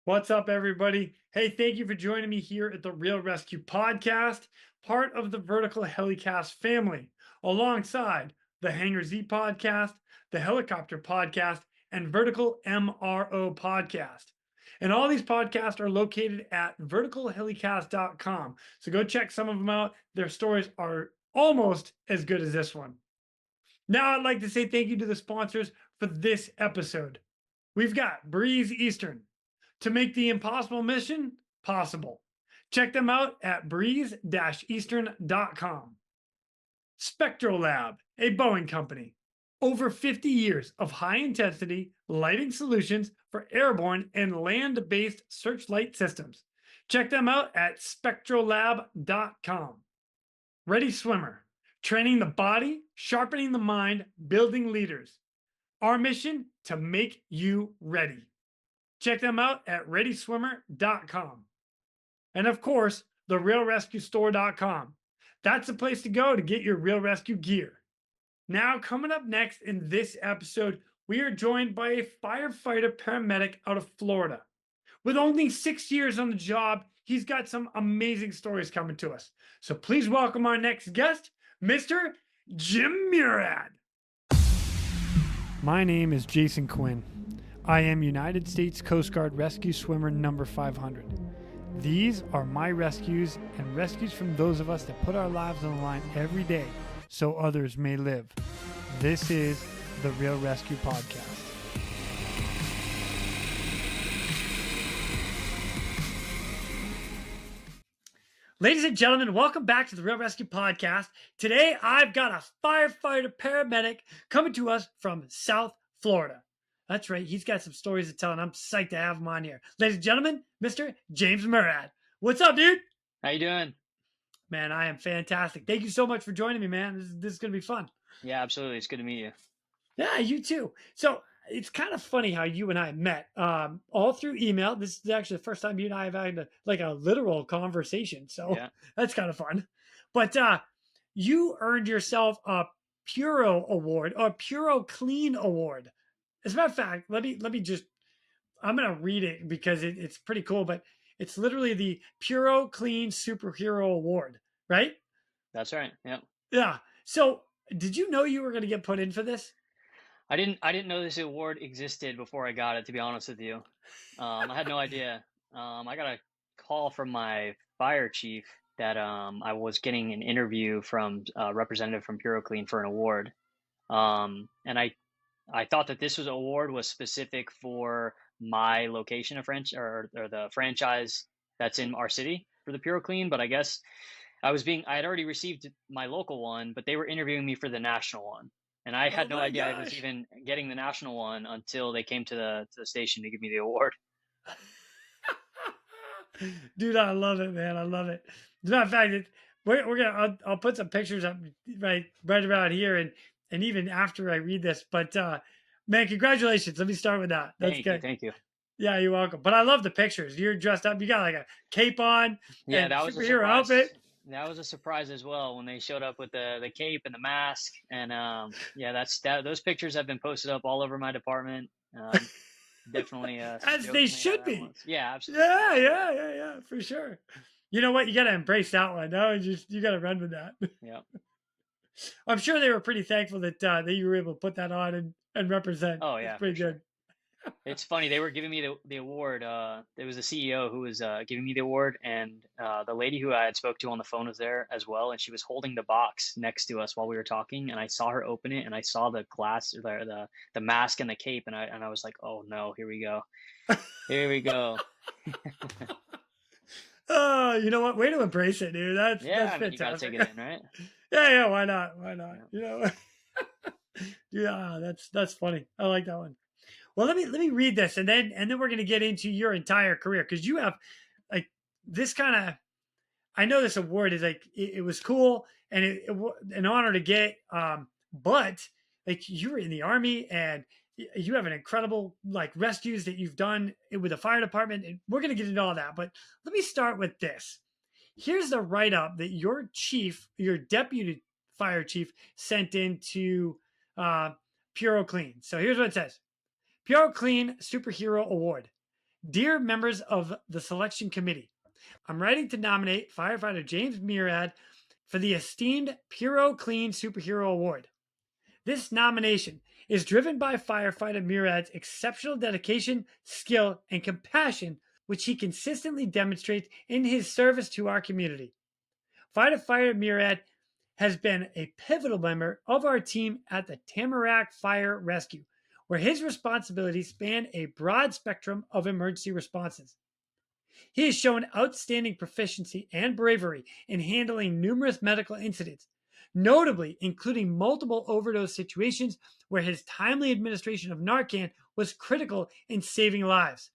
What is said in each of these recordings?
What's up, everybody? Hey, thank you for joining me here at the Real ResQ Podcast, part of the Vertical Helicast family, alongside the Hangar Z Podcast, the Helicopter Podcast, and Vertical MRO Podcast. And all these podcasts are located at verticalhelicast.com. So go check some of them out. Their stories are almost as good as this one. Now, I'd like to say thank you to the sponsors for this episode. We've got Breeze Eastern to make the impossible mission possible. Check them out at breeze-eastern.com. Spectral Lab, a Boeing company. Over 50 years of high-intensity lighting solutions for airborne and land-based searchlight systems. Check them out at spectrallab.com. Ready Swimmer, training the body, sharpening the mind, building leaders. Our mission, to make you ready. Check them out at readyswimmer.com. And of course, the realrescuestore.com. That's the place to go to get your Real ResQ gear. Now, coming up next in this episode, we are joined by a firefighter paramedic out of Florida. With only 6 years on the job, he's got some amazing stories coming to us. So please welcome our next guest, Mr. Jim Murad. My name is Jason Quinn. I am United States Coast Guard Rescue Swimmer number 500. These are my rescues and rescues from those of us that put our lives on the line every day so others may live. This is the Real ResQ Podcast. Ladies and gentlemen, welcome back to the Real ResQ Podcast. Today, I've got a firefighter paramedic coming to us from South Florida. That's right. He's got some stories to tell, and I'm psyched to have him on here. Ladies and gentlemen, Mr. James Murad. What's up, dude? How you doing? Man, I am fantastic. Thank you so much for joining me, man. This is going to be fun. Yeah, absolutely. It's good to meet you. Yeah, you too. So it's kind of funny how you and I met all through email. This is actually the first time you and I have had a literal conversation. So yeah, that's kind of fun. But you earned yourself a Puro Award or PuroClean Award. As a matter of fact, let me just, I'm going to read it because it's pretty cool, but it's literally the PuroClean Superhero Award, right? That's right. Yeah. Yeah. So did you know you were going to get put in for this? I didn't know this award existed before I got it, to be honest with you. I had no idea. I got a call from my fire chief that I was getting an interview from a representative from PuroClean for an award. And I thought that this award was specific for my location of or the franchise that's in our city for the PuroClean, but I guess I had already received my local one, but they were interviewing me for the national one. And I had no idea I was even getting the national one until they came to the station to give me the award. Dude, I love it, man. I love it. As a matter of fact, we're gonna I'll put some pictures up right around here and even after I read this. But man, congratulations. Let me start with that. That's good. Thank you. Yeah, you're welcome. But I love the pictures. You're dressed up. You got like a cape on. Yeah, that was superhero outfit. That was a surprise as well when they showed up with the cape and the mask. And yeah, those pictures have been posted up all over my department. Definitely as they should be. Yeah, absolutely. Yeah, for sure. You know what? You got to embrace that one. No, you got to run with that. Yeah. I'm sure they were pretty thankful that you were able to put that on and represent. Oh yeah, it's pretty good. Sure. It's funny. They were giving me the award. There was a CEO who was giving me the award, and the lady who I had spoke to on the phone was there as well, and she was holding the box next to us while we were talking, and I saw her open it, and I saw the glass, the mask and the cape, and I was like, oh no, here we go, here we go. Oh, you know what? Way to embrace it, dude. That's fantastic. You gotta take it in, right? Yeah. Why not? Yeah. You know, yeah, that's funny. I like that one. Well, let me read this, and then we're going to get into your entire career, because you have like this kind of. I know this award is like it was cool and it an honor to get, but like you were in the Army and you have an incredible like rescues that you've done with the fire department, and we're going to get into all that. But let me start with this. Here's the write-up that your deputy fire chief, sent into PuroClean. So here's what it says. PuroClean Superhero Award. Dear members of the selection committee, I'm writing to nominate firefighter James Murad for the esteemed PuroClean Superhero Award. This nomination is driven by firefighter Murad's exceptional dedication, skill, and compassion, which he consistently demonstrates in his service to our community. Firefighter Murad has been a pivotal member of our team at the Tamarack Fire Rescue, where his responsibilities span a broad spectrum of emergency responses. He has shown outstanding proficiency and bravery in handling numerous medical incidents, notably including multiple overdose situations where his timely administration of Narcan was critical in saving lives.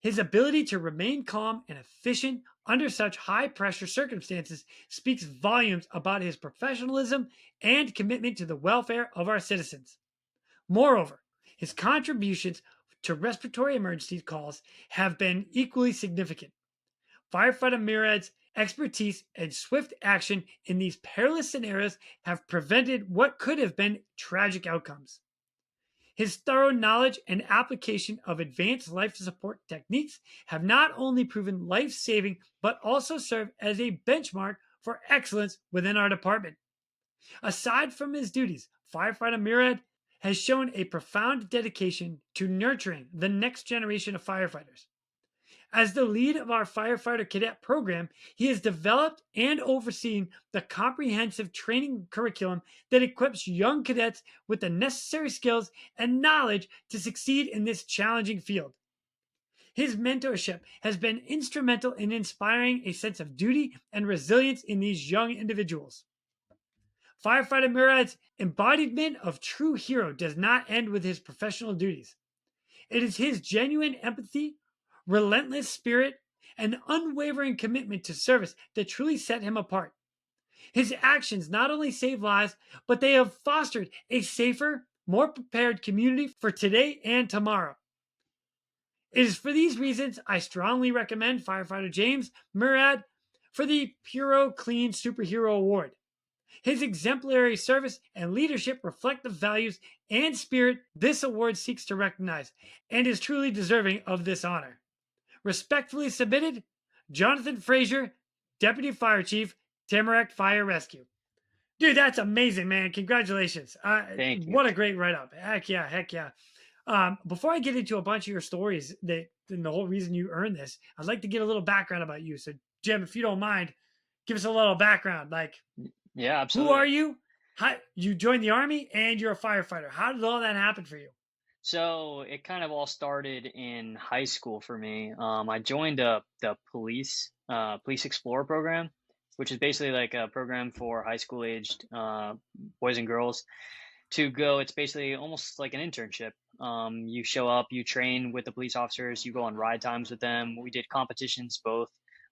His ability to remain calm and efficient under such high pressure circumstances speaks volumes about his professionalism and commitment to the welfare of our citizens. Moreover, his contributions to respiratory emergency calls have been equally significant. Firefighter Murad's expertise and swift action in these perilous scenarios have prevented what could have been tragic outcomes. His thorough knowledge and application of advanced life support techniques have not only proven life saving, but also served as a benchmark for excellence within our department. Aside from his duties, Firefighter Murad has shown a profound dedication to nurturing the next generation of firefighters. As the lead of our firefighter cadet program, he has developed and overseen the comprehensive training curriculum that equips young cadets with the necessary skills and knowledge to succeed in this challenging field. His mentorship has been instrumental in inspiring a sense of duty and resilience in these young individuals. Firefighter Murad's embodiment of true hero does not end with his professional duties. It is his genuine empathy, relentless spirit, and unwavering commitment to service that truly set him apart. His actions not only save lives, but they have fostered a safer, more prepared community for today and tomorrow. It is for these reasons I strongly recommend Firefighter James Murad for the PuroClean Superhero Award. His exemplary service and leadership reflect the values and spirit this award seeks to recognize and is truly deserving of this honor. Respectfully submitted, Jonathan Frazier, Deputy Fire Chief, Tamarack Fire Rescue. Dude, that's amazing, man. Congratulations. Thank you. What a great write-up. Heck yeah, heck yeah. Before I get into a bunch of your stories and the whole reason you earned this, I'd like to get a little background about you. So, Jim, if you don't mind, give us a little background. Like, yeah, absolutely. Who are you? How you joined the Army and you're a firefighter. How did all that happen for you? So it kind of all started in high school for me. I joined the police explorer program, which is basically like a program for high school aged boys and girls to go. It's basically almost like an internship. You show up, you train with the police officers, you go on ride times with them. We did competitions both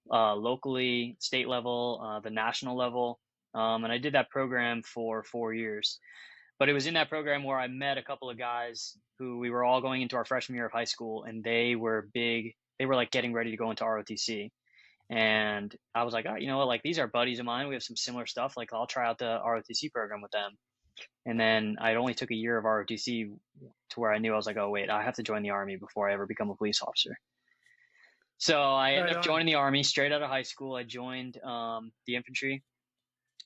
locally, state level, the national level. And I did that program for 4 years. But it was in that program where I met a couple of guys who we were all going into our freshman year of high school, and they were big. They were like getting ready to go into ROTC. And I was like, oh, you know what? Like, these are buddies of mine. We have some similar stuff. Like, I'll try out the ROTC program with them. And then I only took a year of ROTC to where I knew I was like, oh, wait, I have to join the Army before I ever become a police officer. So I ended up joining the Army straight out of high school. I joined the infantry.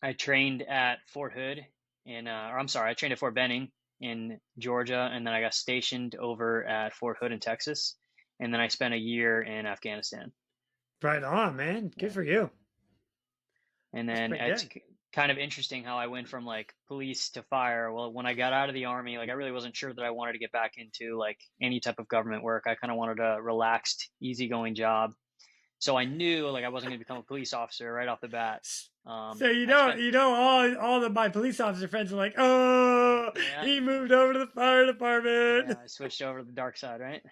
I trained at Fort Hood I trained at Fort Benning in Georgia, and then I got stationed over at Fort Hood in Texas, and then I spent a year in Afghanistan. Right on, man. Good for you. And then it's kind of interesting how I went from like police to fire. Well, when I got out of the Army, like I really wasn't sure that I wanted to get back into like any type of government work. I kind of wanted a relaxed, easygoing job. So I knew like I wasn't going to become a police officer right off the bat. So all my police officer friends are like, oh, yeah. He moved over to the fire department. Yeah, I switched over to the dark side, right?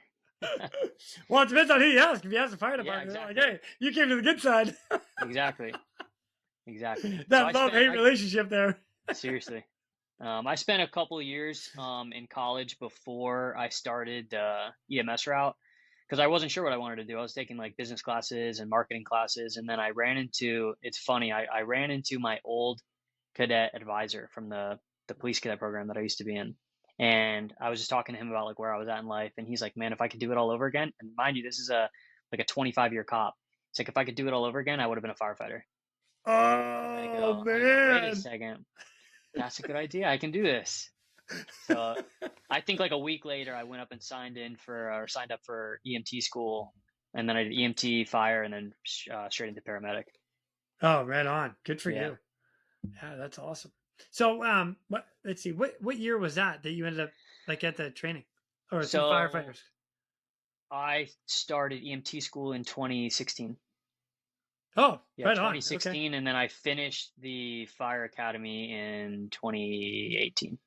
Well, it depends on who you ask. If you ask the fire department, exactly. They're like, hey, you came to the good side. Exactly. That love-hate relationship there. Seriously. I spent a couple of years in college before I started the EMS route, because I wasn't sure what I wanted to do. I was taking like business classes and marketing classes. And then I ran into my old cadet advisor from the police cadet program that I used to be in. And I was just talking to him about like where I was at in life, and he's like, man, if I could do it all over again, and mind you, this is like a 25-year cop. It's like, if I could do it all over again, I would have been a firefighter. Oh I go, wait a man. second, that's a good idea. I can do this. So I think like a week later, I went up and signed up for EMT school, and then I did EMT, fire, and then straight into paramedic. Oh, right on. Good for Yeah. you. Yeah, that's awesome. So, let's see, what year was that you ended up like at the training or through So firefighters? I started EMT school in 2016. Oh, Yeah, right on. Okay. 2016, and then I finished the fire academy in 2018.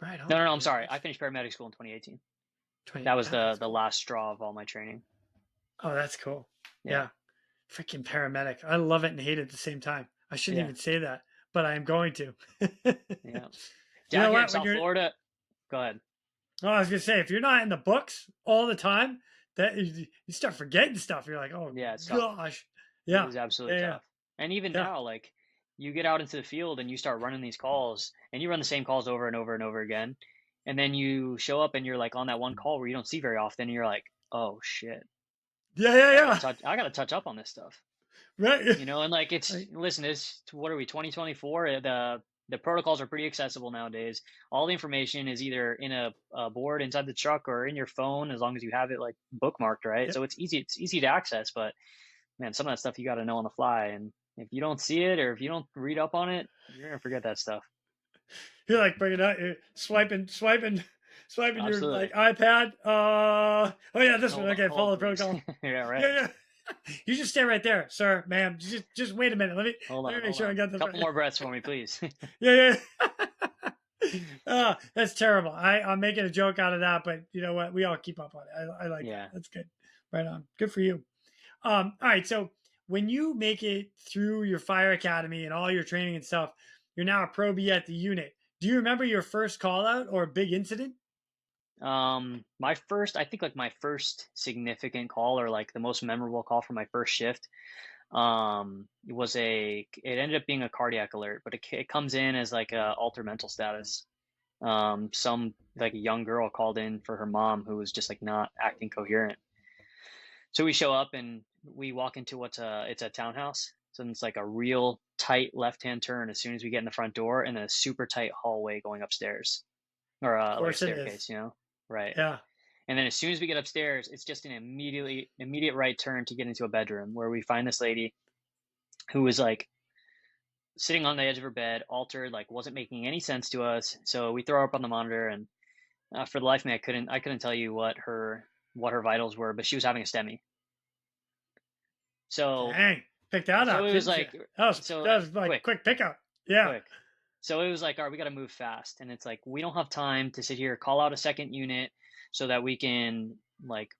Right on. No, I'm dude. sorry. I finished paramedic school in 2018. 20, That was that's the cool. last straw of all my training. Oh, that's cool. Yeah. Yeah. Freaking paramedic. I love it and hate it at the same time. I shouldn't Yeah. even say that, but I am going to. Yeah. You Down know here in what? South Florida. Go ahead. Oh, I was gonna say, if you're not in the books all the time, that you start forgetting stuff. You're like, oh Yeah, it's tough. gosh, It yeah, is absolutely yeah, tough. And even yeah, now, like, you get out into the field and you start running these calls, and you run the same calls over and over and over again. And then you show up and you're like on that one call where you don't see very often, and you're like, oh shit, yeah. I gotta touch up on this stuff. Right. You know, and like listen, what are we, 2024? The protocols are pretty accessible nowadays. All the information is either in a board inside the truck or in your phone, as long as you have it like bookmarked, right? Yep. So it's easy to access, but man, some of that stuff you got to know on the fly. And if you don't see it or if you don't read up on it, you're gonna forget that stuff. You're like bringing out, you're swiping Absolutely. your like iPad. Oh yeah, this one. Okay, follow the please. protocol. Yeah, right. Yeah. You just stay right there, sir, ma'am. Just wait a minute. Let me make sure I got the couple more breaths for me, please. Yeah. That's terrible. I'm making a joke out of that, but you know what? We all keep up on it. I like that. That's good. Right on. Good for you. All right. So when you make it through your fire academy and all your training and stuff, you're now a pro B at the unit. Do you remember your first call out or big incident? My first significant call, or like the most memorable call for my first shift, it ended up being a cardiac alert, but it comes in as like a altered mental status. Some like a young girl called in for her mom who was just like not acting coherent. So we show up and we walk into it's a townhouse. So it's like a real tight left-hand turn as soon as we get in the front door, and then a super tight hallway going upstairs, or like a staircase, you know? Right. Yeah. And then as soon as we get upstairs, it's just an immediate right turn to get into a bedroom where we find this lady who was like sitting on the edge of her bed, altered, like wasn't making any sense to us. So we throw her up on the monitor, and for the life of me, I couldn't tell you what her vitals were, but she was having a STEMI. So dang, pick that up. So it was like that was like quick pickup. Yeah. Quick. So it was like, all right, we got to move fast, and it's like we don't have time to sit here, call out a second unit so that we can like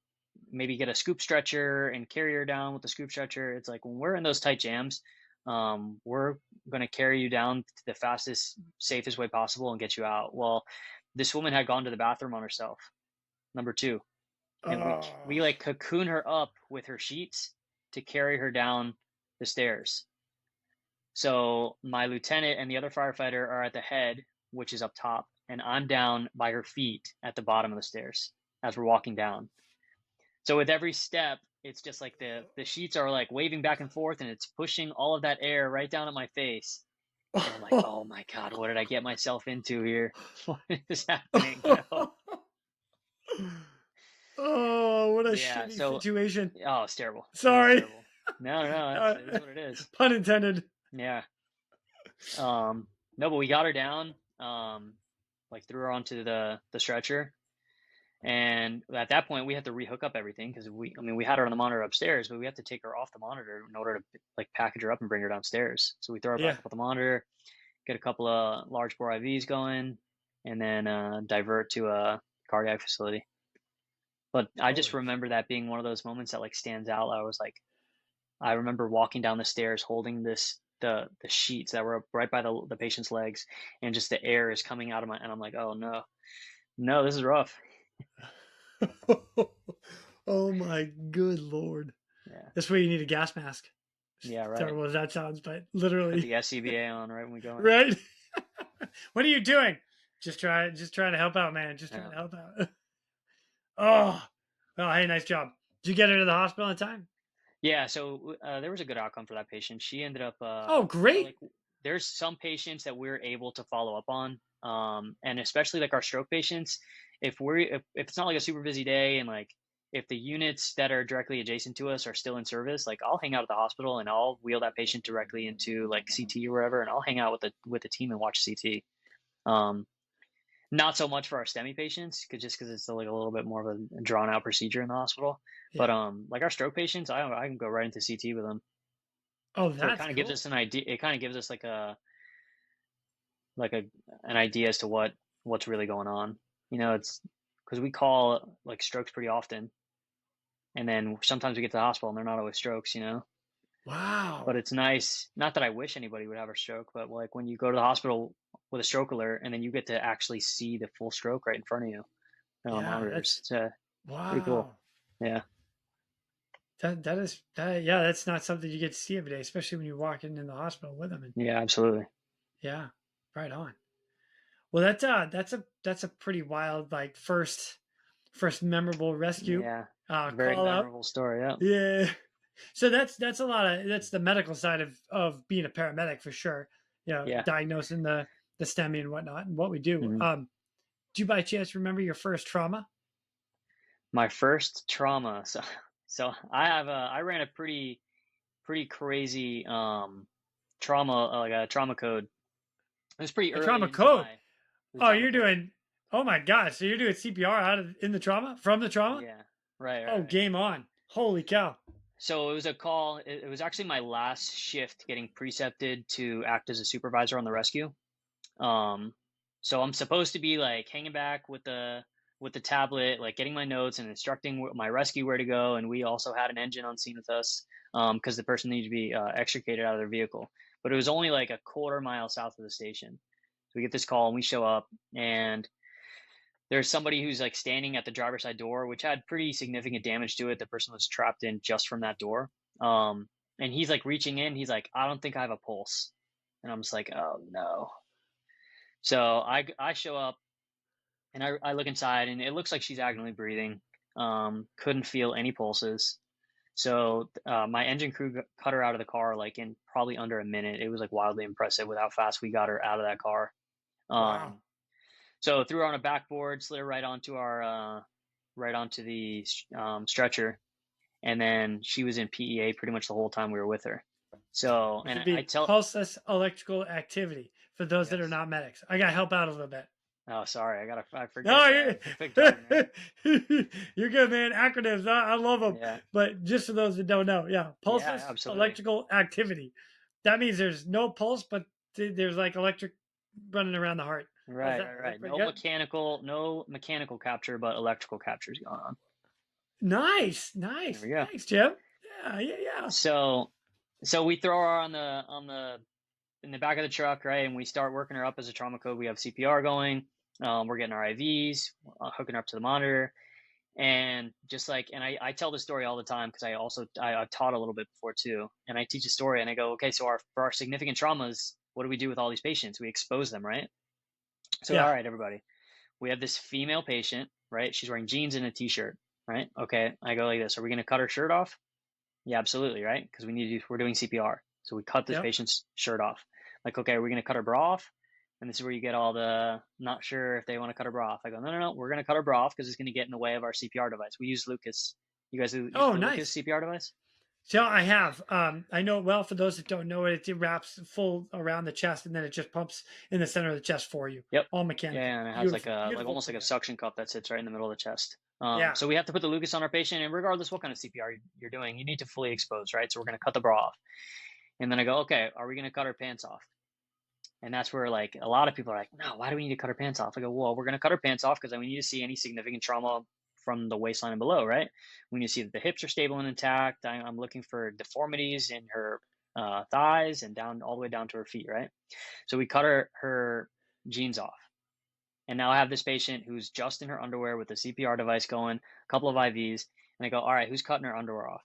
maybe get a scoop stretcher and carry her down with the scoop stretcher. It's like when we're in those tight jams, we're going to carry you down to the fastest, safest way possible and get you out. Well, this woman had gone to the bathroom on herself, number 2. And we like cocoon her up with her sheets to carry her down the stairs. So my lieutenant and the other firefighter are at the head, which is up top, and I'm down by her feet at the bottom of the stairs as we're walking down. So with every step, it's just like the sheets are like waving back and forth, and it's pushing all of that air right down at my face. And I'm like, oh my God, what did I get myself into here? What is happening? You know? Oh, what a shitty situation. Oh, it's terrible. Sorry. It's terrible. No, it is what it is. Pun intended. Yeah. No, but we got her down, like threw her onto the stretcher. And at that point we had to rehook up everything because we had her on the monitor upstairs, but we had to take her off the monitor in order to like package her up and bring her downstairs. So we throw her back up on the monitor, get a couple of large bore IVs going, and then divert to a cardiac facility. But I just remember that being one of those moments that like stands out. I remember walking down the stairs holding the sheets that were right by the patient's legs, and just the air is coming out of and I'm like, oh no, this is rough. Oh my good Lord. Yeah. That's where you need a gas mask. Yeah, right. Terrible as that sounds, but literally. Put the SCBA on right when we go in. Right? What are you doing? Just trying to help out, man. Just trying Yeah. to help out. Oh, hey, nice job. Did you get her to the hospital in time? Yeah, so there was a good outcome for that patient. She ended up, Oh, great. like, there's some patients that we're able to follow up on, and especially like our stroke patients. If it's not like a super busy day, and like if the units that are directly adjacent to us are still in service, like I'll hang out at the hospital and I'll wheel that patient directly into like CT or wherever, and I'll hang out with the team and watch CT. Um, Not so much for our STEMI patients, because it's like a little bit more of a drawn out procedure in the hospital. But Yeah. like our stroke patients, I can go right into CT with them. Oh, So it that's kind of gives cool. us an idea. It kind of gives us like a an idea as to what's really going on. It's because we call like strokes pretty often, and then sometimes we get to the hospital and they're not always strokes. But Wow. it's nice. Not that I wish anybody would have a stroke, but like when you go to the hospital with a stroke alert, and then you get to actually see the full stroke right in front of you on Yeah, monitors. that's It's pretty cool. wow. Yeah. That is that. Yeah, that's not something you get to see every day, especially when you're walking in the hospital with them. And Yeah, absolutely. yeah, right on. Well, that's a pretty wild like first memorable rescue Yeah. Very call out. memorable story. Yeah. Yeah. So that's a lot of that's the medical side of being a paramedic for sure. Yeah. Diagnosing the STEMI and whatnot and what we do. hmm Do you by chance remember your first trauma? My first trauma. So I ran a pretty crazy trauma, like a trauma code. It was pretty A early trauma into code. the Oh, trauma you're code. doing. Oh my gosh! So you're doing CPR in the trauma from the trauma? Yeah. Right. Oh, Right. game on! Holy cow! So it was a call. It was actually my last shift getting precepted to act as a supervisor on the rescue. Um, so I'm supposed to be like hanging back with the tablet, like getting my notes and instructing my rescue where to go. And we also had an engine on scene with us, because the person needed to be extricated out of their vehicle. But it was only like a quarter mile south of the station. So we get this call and we show up, and there's somebody who's like standing at the driver's side door, which had pretty significant damage to it. The person was trapped in just from that door. And he's like reaching in. He's like, I don't think I have a pulse. And I'm just like, oh no. So I show up and I look inside, and it looks like she's actively breathing. Couldn't feel any pulses. So my engine crew cut her out of the car like in probably under a minute. It was like wildly impressive with how fast we got her out of that car. Wow. So threw her on a backboard, slid her right onto the stretcher, and then she was in PEA pretty much the whole time we were with her. So, Which and would I be tell, pulseless electrical activity for those that are yes. not medics. I gotta help out a little bit. Oh, sorry, I forget No, the quick jargon, right? you're good, man. Acronyms, I love them. Yeah, But just for those that don't know, yeah, yeah, pulseless absolutely. electrical activity. That means there's no pulse, but there's like electric running around the heart. How's Right, that? right, That's right. pretty good. No mechanical capture, but electrical capture is going on. Nice, There nice. we go. Thanks, Jim. Yeah, yeah, yeah. So, so we throw her on the in the back of the truck, right, and we start working her up as a trauma code. We have CPR going. We're getting our IVs, hooking her up to the monitor, and just like, and I tell this story all the time because I've taught a little bit before too, and I teach a story and I go, okay, so for our significant traumas, what do we do with all these patients? We expose them, right? So all Yeah. right, everybody, we have this female patient, right? She's wearing jeans and a t-shirt, right? Okay, I go like this. Are we going to cut her shirt off? Yeah, absolutely, right? Because we're doing CPR. So we cut this Yep. patient's shirt off. Like, okay, we're going to cut her bra off. And this is where you get all the not sure if they want to cut her bra off. I go, no, no, no, we're going to cut her bra off because it's going to get in the way of our CPR device. We use Lucas. You guys use Oh, the Lucas nice. CPR device? So I have. I know it well. For those that don't know it, it wraps full around the chest, and then it just pumps in the center of the chest for you. Yep. All mechanical. Yeah, and it has Beautiful, like beautiful almost like a equipment. suction cup that sits right in the middle of the chest. Yeah. So we have to put the Lucas on our patient, and regardless what kind of CPR you're doing, you need to fully expose, right? So we're going to cut the bra off. And then I go, okay, are we going to cut her pants off? And that's where like a lot of people are like, no, why do we need to cut her pants off? I go, well, we're going to cut her pants off because we need to see any significant trauma from the waistline and below, right? We need to see that the hips are stable and intact. I'm looking for deformities in her thighs and down all the way down to her feet, right? So we cut her jeans off. And now I have this patient who's just in her underwear with the CPR device going, a couple of IVs. And I go, all right, who's cutting her underwear off?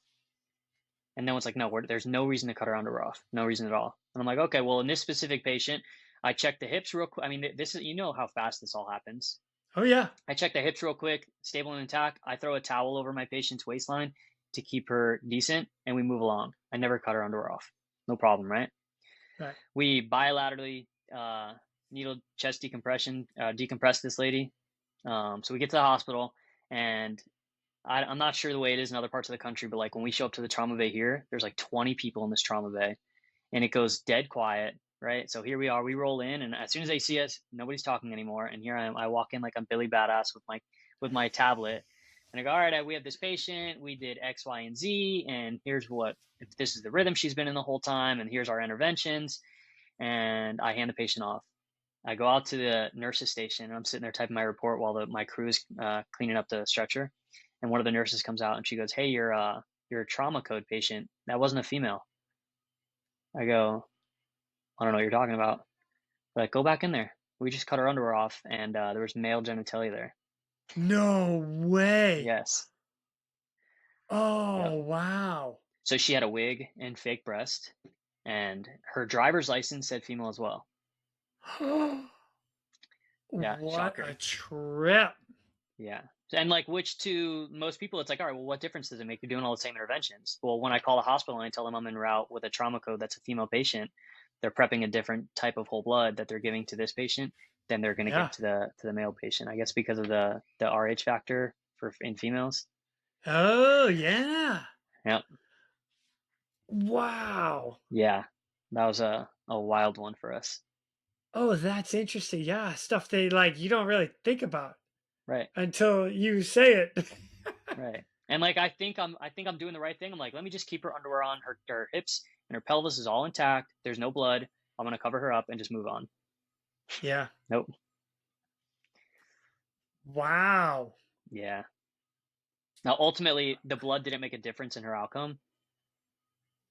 And no one's like, no, there's no reason to cut her underwear off. No reason at all. And I'm like, okay, well, in this specific patient, I check the hips real quick. I mean, this is, you know how fast this all happens. Oh yeah. I check the hips real quick, stable and intact. I throw a towel over my patient's waistline to keep her decent, and we move along. I never cut her underwear off. No problem, right? Right. We bilaterally needle chest decompression, decompress this lady. So we get to the hospital, and I'm not sure the way it is in other parts of the country, but like when we show up to the trauma bay here, there's like 20 people in this trauma bay, and it goes dead quiet, right? So here we are, we roll in, and as soon as they see us, nobody's talking anymore. And here I am, I walk in like I'm Billy Badass with my tablet, and I go, all right, we have this patient, we did X, Y, and Z, and here's what, if this is the rhythm she's been in the whole time, and here's our interventions, and I hand the patient off. I go out to the nurse's station, and I'm sitting there typing my report while my crew is cleaning up the stretcher, and one of the nurses comes out and she goes, hey, you're a trauma code patient. That wasn't a female. I go, I don't know what you're talking about. Like, go back in there. We just cut her underwear off, and there was male genitalia there. No way. Yes. Oh, yep. Wow. So she had a wig and fake breast, and her driver's license said female as well. Yeah, what shocker. A trip. Yeah. And like, which to most people, it's like, all right, well, what difference does it make? You're doing all the same interventions. Well, when I call the hospital and I tell them I'm en route with a trauma code that's a female patient, they're prepping a different type of whole blood that they're giving to this patient than they're going to give to the male patient. I guess because of the RH factor in females. Oh yeah. Yep. Wow. Yeah, that was a wild one for us. Oh, that's interesting. Yeah, stuff they like you don't really think about. Right. Until you say it. Right. And like I think I'm doing the right thing. I'm like, let me just keep her underwear on. Her hips and her pelvis is all intact. There's no blood. I'm gonna cover her up and just move on. Yeah. Nope. Wow. Yeah. Now ultimately the blood didn't make a difference in her outcome.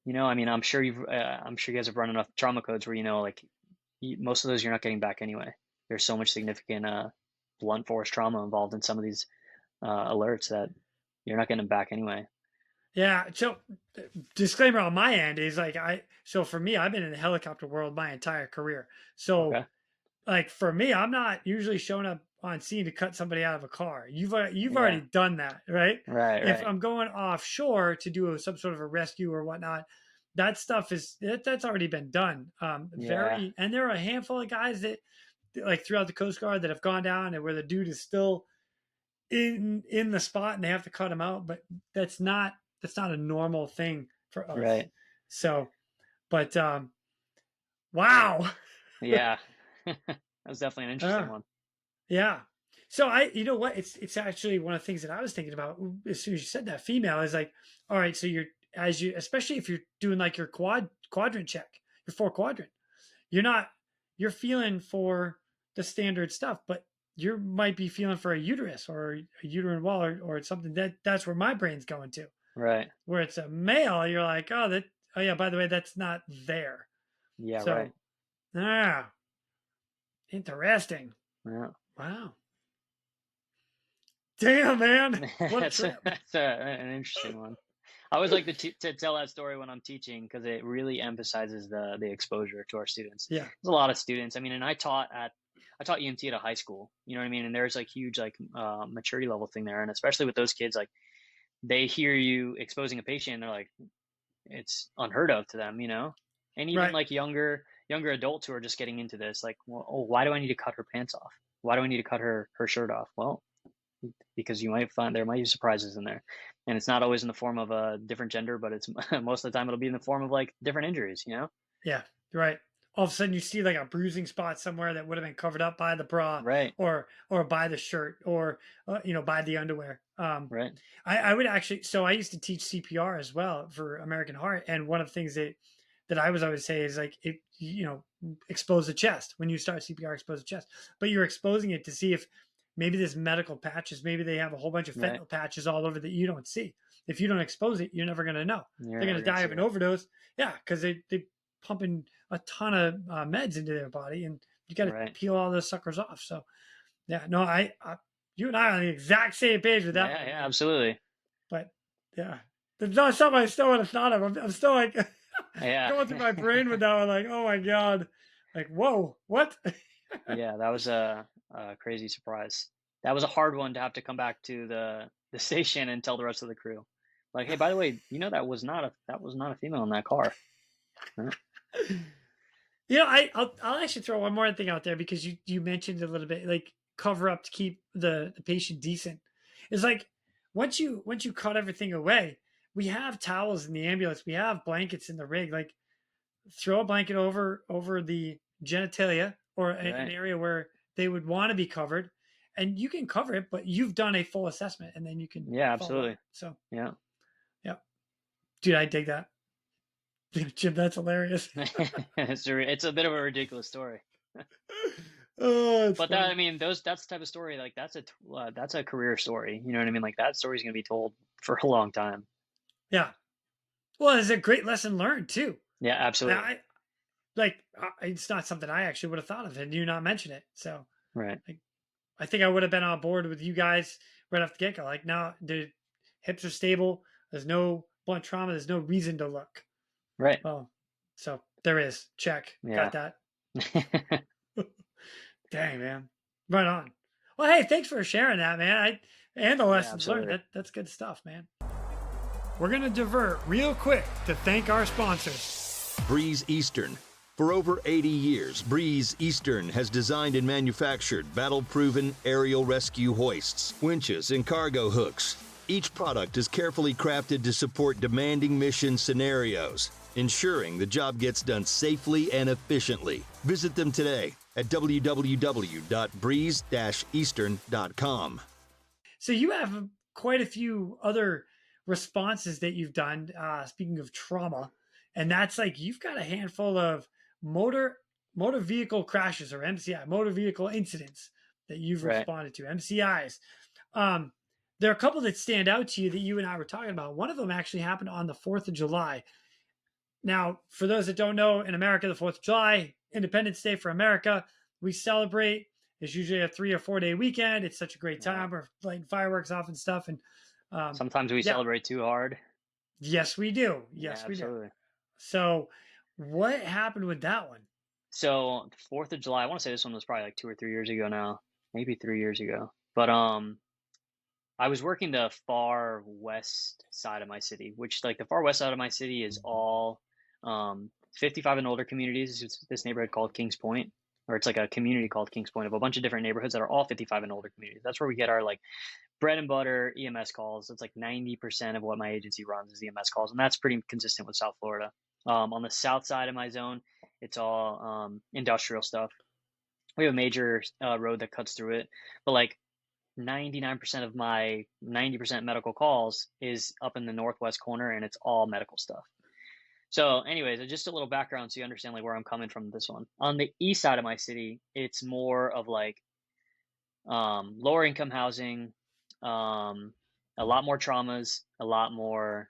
You know, I mean, I'm sure you guys have run enough trauma codes where, you know, like most of those you're not getting back anyway. There's so much significant blunt force trauma involved in some of these alerts that you're not getting them back anyway. Yeah. So disclaimer on my end is like, so for me, I've been in the helicopter world my entire career. So like for me, I'm not usually showing up on scene to cut somebody out of a car. You've already done that, right? Right. If I'm going offshore to do some sort of a rescue or whatnot, that stuff that's already been done. And there are a handful of guys that like throughout the Coast Guard that have gone down and where the dude is still in the spot and they have to cut him out, but that's not a normal thing for us. Right. So, but wow. Yeah. That was definitely an interesting one. Yeah. So you know what? It's actually one of the things that I was thinking about as soon as you said that female is like, all right, so especially if you're doing like your quadrant check, your 4 quadrant, you're feeling for the standard stuff, but you might be feeling for a uterus or a uterine wall or something that's where my brain's going to. Right. Where it's a male, you're like, oh yeah, by the way, that's not there. Yeah. So, right. Interesting. Yeah. Wow. Damn, man. What a trip. That's an interesting one. I always like to tell that story when I'm teaching because it really emphasizes the exposure to our students. Yeah. There's a lot of students. I mean, and I taught EMT at a high school, you know what I mean? And there's like huge like maturity level thing there. And especially with those kids, like they hear you exposing a patient and they're like, it's unheard of to them, you know? And even like younger adults who are just getting into this, like, well, why do I need to cut her pants off? Why do I need to cut her shirt off? Well, because you might find there might be surprises in there, and it's not always in the form of a different gender, but it's most of the time it'll be in the form of like different injuries, you know? Yeah, right. All of a sudden you see like a bruising spot somewhere that would have been covered up by the bra, right? Or by the shirt, or by the underwear. Right. I would actually. So I used to teach CPR as well for American Heart, and one of the things that I was always say is like expose the chest when you start CPR, expose the chest, but you're exposing it to see if maybe there's medical patches, maybe they have a whole bunch of fentanyl patches all over that you don't see. If you don't expose it, you're never going to know. They're going to die of an overdose. Yeah, because they pumping a ton of meds into their body, and you got to peel all those suckers off. So, yeah, no, you and I are on the exact same page with that. Yeah, absolutely. But yeah, there's not something I still would have thought of. I'm still like going through my brain with that one, like, oh my god, Like, whoa, what? Yeah, that was a crazy surprise. That was a hard one to have to come back to the station and tell the rest of the crew, like, hey, by the way, that was not a female in that car. Huh? I'll actually throw one more thing out there because you mentioned a little bit like cover up to keep the patient decent. It's like once you cut everything away, we have towels in the ambulance, we have blankets in the rig. Like throw a blanket over the genitalia or an Right. area where they would want to be covered, and you can cover it, but you've done a full assessment, and then you can Yeah, follow up. absolutely. So Yeah. yeah, dude, I dig that. Jim, that's hilarious. It's a bit of a ridiculous story. Oh, it's But that, funny. I mean, that's the type of story, like that's a career story. You know what I mean? Like that story's gonna be told for a long time. Yeah. Well, it's a great lesson learned too. Yeah, absolutely. It's not something I actually would have thought of had you not mentioned it. So Right. like, I think I would have been on board with you guys right off the get go. Like, no, the hips are stable. There's no blunt trauma. There's no reason to look. Right. Well, so there is. Check. Yeah. Got that. Dang, man. Right on. Well, hey, thanks for sharing that, man. And the Yeah, lessons learned. absolutely. That's good stuff, man. We're going to divert real quick to thank our sponsors. Breeze Eastern. For over 80 years, Breeze Eastern has designed and manufactured battle-proven aerial rescue hoists, winches, and cargo hooks. Each product is carefully crafted to support demanding mission scenarios, ensuring the job gets done safely and efficiently. Visit them today at www.breeze-eastern.com. So you have quite a few other responses that you've done, speaking of trauma, and that's like you've got a handful of motor vehicle crashes, or MCI, motor vehicle incidents, that you've Right. responded to, MCIs. There are a couple that stand out to you that you and I were talking about. One of them actually happened on the 4th of July. Now, for those that don't know, in America, the 4th of July, Independence Day for America, we celebrate. It's usually a 3 or 4 day weekend. It's such a great time. We're lighting fireworks off and stuff. And Sometimes we celebrate too hard. yes, we do. Yeah, Yes, we do. absolutely. So, what happened with that one? So the 4th of July, I want to say this one was probably like 2 or 3 years ago now, maybe 3 years ago. But I was working the far west side of my city, which like the far west side of my city is all 55 and older communities. It's this neighborhood called Kings Point, or it's like a community called Kings Point of a bunch of different neighborhoods that are all 55 and older communities. That's where we get our like bread and butter EMS calls. It's like 90% of what my agency runs is EMS calls, and that's pretty consistent with South Florida. On the south side of my zone, it's all industrial stuff. We have a major road that cuts through it, but like 99% of my 90% medical calls is up in the northwest corner, and it's all medical stuff. So anyways, just a little background so you understand like where I'm coming from with this one. On the east side of my city, it's more of like lower income housing, a lot more traumas, a lot more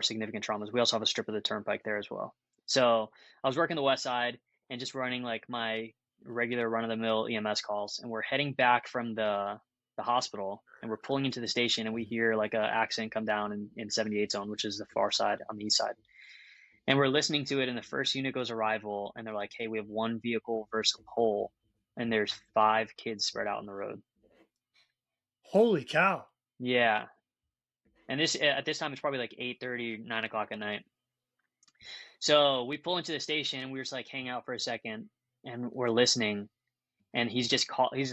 significant traumas. We also have a strip of the turnpike there as well. So I was working the west side and just running like my regular run-of-the-mill EMS calls, and we're heading back from the hospital, and we're pulling into the station, and we hear like a accident come down in 78 zone, which is the far side on the east side. And we're listening to it, and the first unit goes arrival, and they're like, hey, we have one vehicle versus a pole, and there's 5 kids spread out on the road. Holy cow. Yeah. And this at this time it's probably like 8:30, 9 o'clock at night. So we pull into the station, and we just like hang out for a second, and we're listening, and he's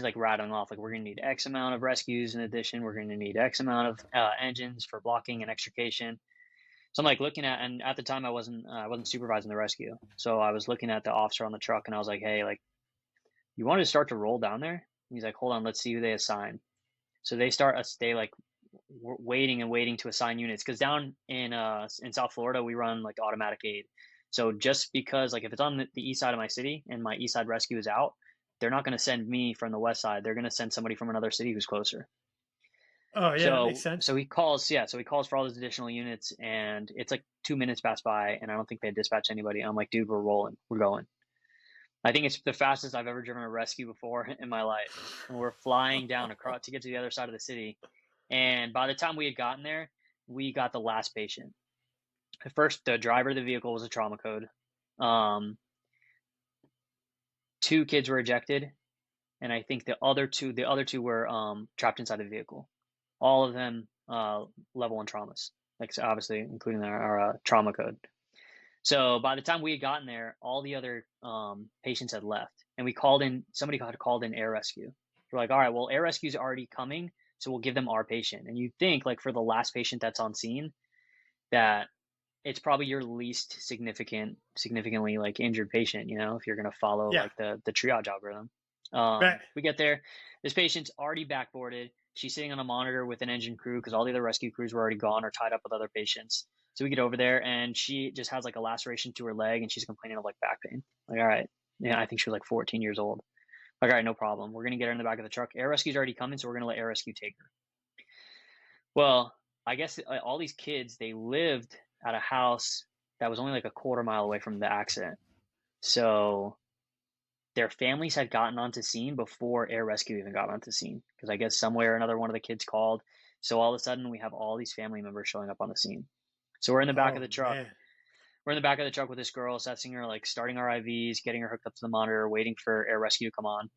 like rattling off like, we're gonna need X amount of rescues in addition, we're gonna need X amount of engines for blocking and extrication. So I'm like looking at, and at the time I wasn't supervising the rescue, so I was looking at the officer on the truck, and I was like, hey, like, you want to start to roll down there? And he's like, hold on, let's see who they assign. So they like waiting to assign units, because down in South Florida we run like automatic aid. So just because like if it's on the east side of my city and my east side rescue is out, they're not going to send me from the west side. They're going to send somebody from another city who's closer. Oh yeah, that makes sense. So he calls for all those additional units, and it's like 2 minutes pass by, and I don't think they dispatch anybody. I'm like, dude, we're rolling, we're going. I think it's the fastest I've ever driven a rescue before in my life. And we're flying down across to get to the other side of the city. And by the time we had gotten there, we got the last patient. At first, the driver of the vehicle was a trauma code. Um, 2 kids were ejected, and I think the other two were trapped inside the vehicle. All of them level 1 traumas, like so obviously including our trauma code. So by the time we had gotten there, all the other patients had left, and we called in. Somebody had called in air rescue. We're like, all right, well, air rescue's already coming, so we'll give them our patient. And you'd think, like, for the last patient that's on scene, that it's probably your least significantly like injured patient, if you're going to follow Yeah. like the triage algorithm. Right. We get there, this patient's already backboarded. She's sitting on a monitor with an engine crew because all the other rescue crews were already gone or tied up with other patients. So we get over there, and she just has like a laceration to her leg, and she's complaining of like back pain. Like, all right, yeah, I think she was like 14 years old. Like, all right, no problem. We're gonna get her in the back of the truck. Air rescue's already coming, so we're gonna let air rescue take her. Well, I guess all these kids, they lived at a house that was only like a quarter mile away from the accident. So their families had gotten onto scene before air rescue even got onto scene, because I guess somewhere or another one of the kids called. So all of a sudden we have all these family members showing up on the scene. So we're in the back of the truck. Man. We're in the back of the truck with this girl, assessing her, like starting our IVs, getting her hooked up to the monitor, waiting for air rescue to come on.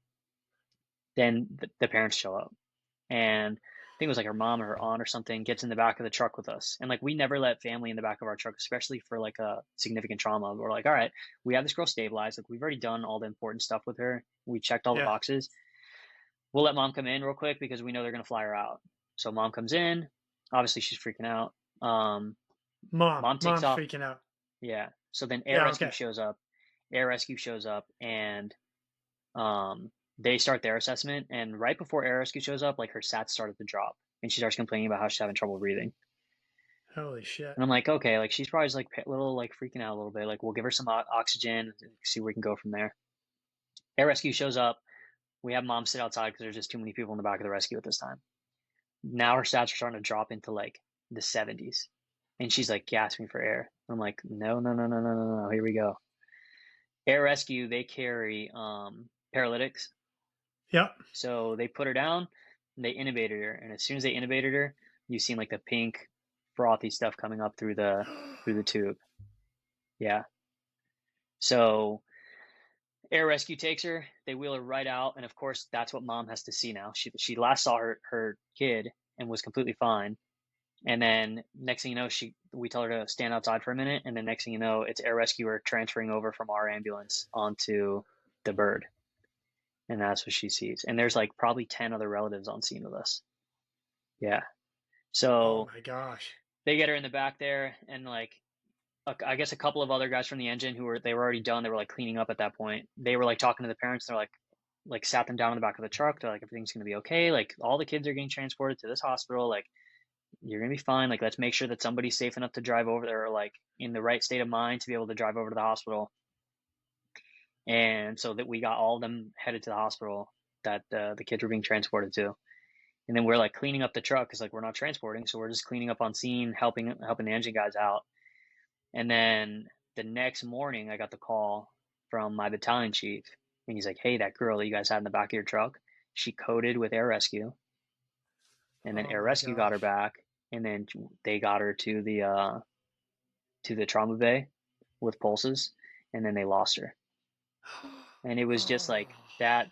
Then the parents show up, and I think it was like her mom or her aunt or something gets in the back of the truck with us. And like, we never let family in the back of our truck, especially for like a significant trauma. We're like, all right, we have this girl stabilized. Like, we've already done all the important stuff with her. We checked all the boxes. We'll let mom come in real quick because we know they're going to fly her out. So mom comes in. Obviously she's freaking out. Mom takes off. Freaking out. Yeah. So then air rescue shows up. Air rescue shows up, and they start their assessment. And right before air rescue shows up, like, her sats started to drop, and she starts complaining about how she's having trouble breathing. Holy shit. And I'm like, okay, like, she's probably just like a little like freaking out a little bit. Like, we'll give her some oxygen, see where we can go from there. Air rescue shows up. We have mom sit outside because there's just too many people in the back of the rescue at this time. Now her stats are starting to drop into like the 70s, and she's like gasping for air. I'm like, no, here we go. Air rescue, they carry paralytics. Yep. So they put her down, and they intubated her, and as soon as they intubated her, you've seen like the pink frothy stuff coming up through the tube. Yeah. So air rescue takes her, they wheel her right out, and of course that's what mom has to see now. She last saw her kid and was completely fine. And then next thing you know, we tell her to stand outside for a minute, and then next thing you know, it's air rescuer transferring over from our ambulance onto the bird. And that's what she sees. And there's like probably 10 other relatives on scene with us. Yeah. So oh my gosh. They get her in the back there, and like, I guess a couple of other guys from the engine they were already done. They were like cleaning up at that point. They were like talking to the parents. They're like sat them down in the back of the truck. They're like, everything's going to be okay. Like, all the kids are getting transported to this hospital. Like, you're going to be fine. Like, let's make sure that somebody's safe enough to drive over there, or like in the right state of mind to be able to drive over to the hospital. And so that we got all of them headed to the hospital that the kids were being transported to. And then we're like cleaning up the truck because like we're not transporting. So we're just cleaning up on scene, helping the engine guys out. And then the next morning, I got the call from my battalion chief, and he's like, hey, that girl that you guys had in the back of your truck, she coded with air rescue. And then air rescue got her back, and then they got her to the trauma bay with pulses, and then they lost her. And it was just like that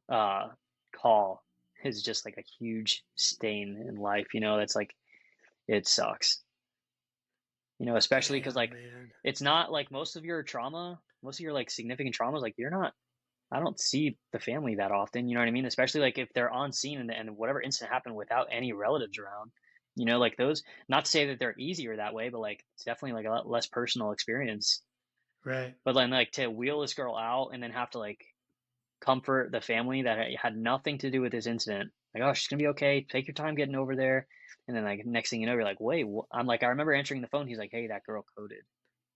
call is just like a huge stain in life, that's like, it sucks. Especially because like, it's not like most of your like significant traumas, like I don't see the family that often, you know what I mean? Especially like if they're on scene and whatever incident happened without any relatives around, like those, not to say that they're easier that way, but like, it's definitely like a lot less personal experience. Right. But then like to wheel this girl out and then have to like comfort the family that had nothing to do with this incident. Like, oh, she's gonna be okay. Take your time getting over there. And then like next thing you know, you're like, wait, I'm like, I remember answering the phone. He's like, hey, that girl coded.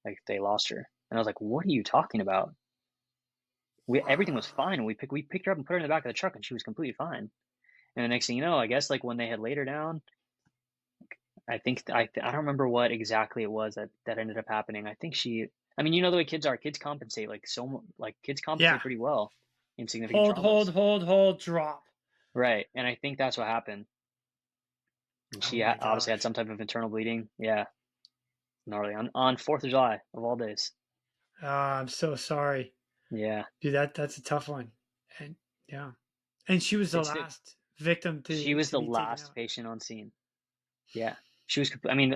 Like, they lost her. And I was like, what are you talking about? Everything was fine. We picked her up and put her in the back of the truck, and she was completely fine. And the next thing you know, I guess like when they had laid her down, I think I don't remember what exactly it was that ended up happening. I think the way kids are. Kids compensate kids compensate pretty well in significant traumas. Hold, drop. Right, and I think that's what happened. And she obviously had some type of internal bleeding. Yeah. gnarly on 4th of July of all days. I'm so sorry. Yeah. Dude, that's a tough one. And yeah. And she was the It's last victim She to was the be taken last out. patient on scene. Yeah. She was, I mean,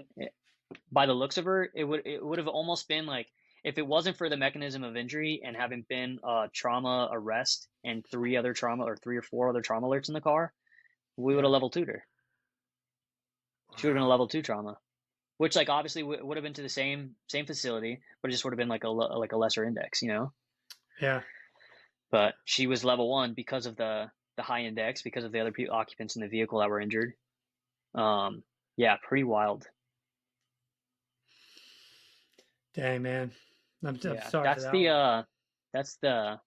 by the looks of her, it would have almost been like, if it wasn't for the mechanism of injury and having been a trauma arrest and 3 or 4 other trauma alerts in the car, we would have level 2'd her. She would have been a level 2 trauma, which like obviously would have been to the same facility, but it just would have been like a lesser index, you know? Yeah. But she was level 1 because of the high index, because of the other occupants in the vehicle that were injured. Yeah, pretty wild. Dang, man. I'm sorry That's for that. That's the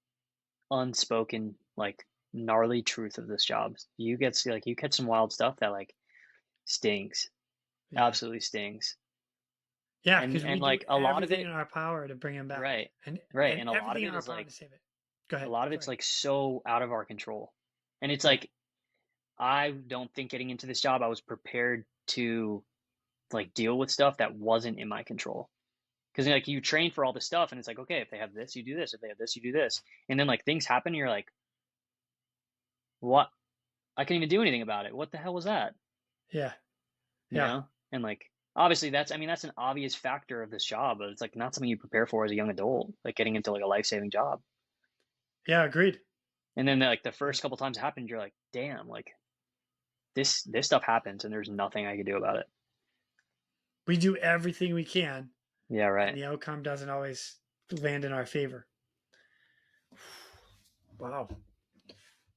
unspoken, like, gnarly truth of this job. You catch some wild stuff that like stings. Yeah. Absolutely stings. Yeah, because we like do a lot of everything it in our power to bring him back. right. And And a lot of everything it in our is power like, to save it. Go ahead. a lot of it's Sorry. like so out of our control. And it's like, I don't think getting into this job I was prepared to like deal with stuff that wasn't in my control. Because like you train for all this stuff and it's like, okay, if they have this, you do this. If they have this, you do this. And then like things happen and you're like, what? I can't even do anything about it. What the hell was that? Yeah. You know? And like, obviously that's an obvious factor of this job, but it's like not something you prepare for as a young adult, like getting into like a life-saving job. Yeah, agreed. And then like the first couple times it happened, you're like, damn, like this stuff happens and there's nothing I can do about it. We do everything we can. Yeah, right. And the outcome doesn't always land in our favor. Wow.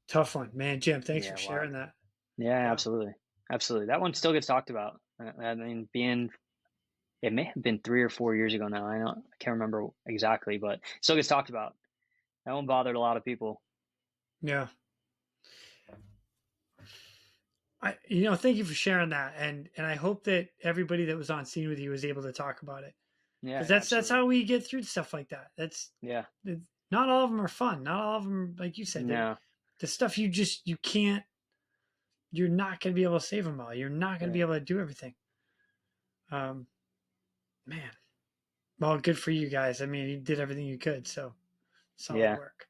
Tough one. Man, Jim, thanks for sharing that. Yeah, absolutely. Absolutely. That one still gets talked about. I mean, it may have been 3 or 4 years ago now. I can't remember exactly, but it still gets talked about. That one bothered a lot of people. Yeah. Thank you for sharing that. And I hope that everybody that was on scene with you was able to talk about it. Yeah. Because that's how we get through stuff like that. Not all of them are fun. Not all of them, like you said, the stuff you can't, you're not going to be able to save them all. You're not going to be able to do everything. Man, well, good for you guys. I mean, you did everything you could. So solid work.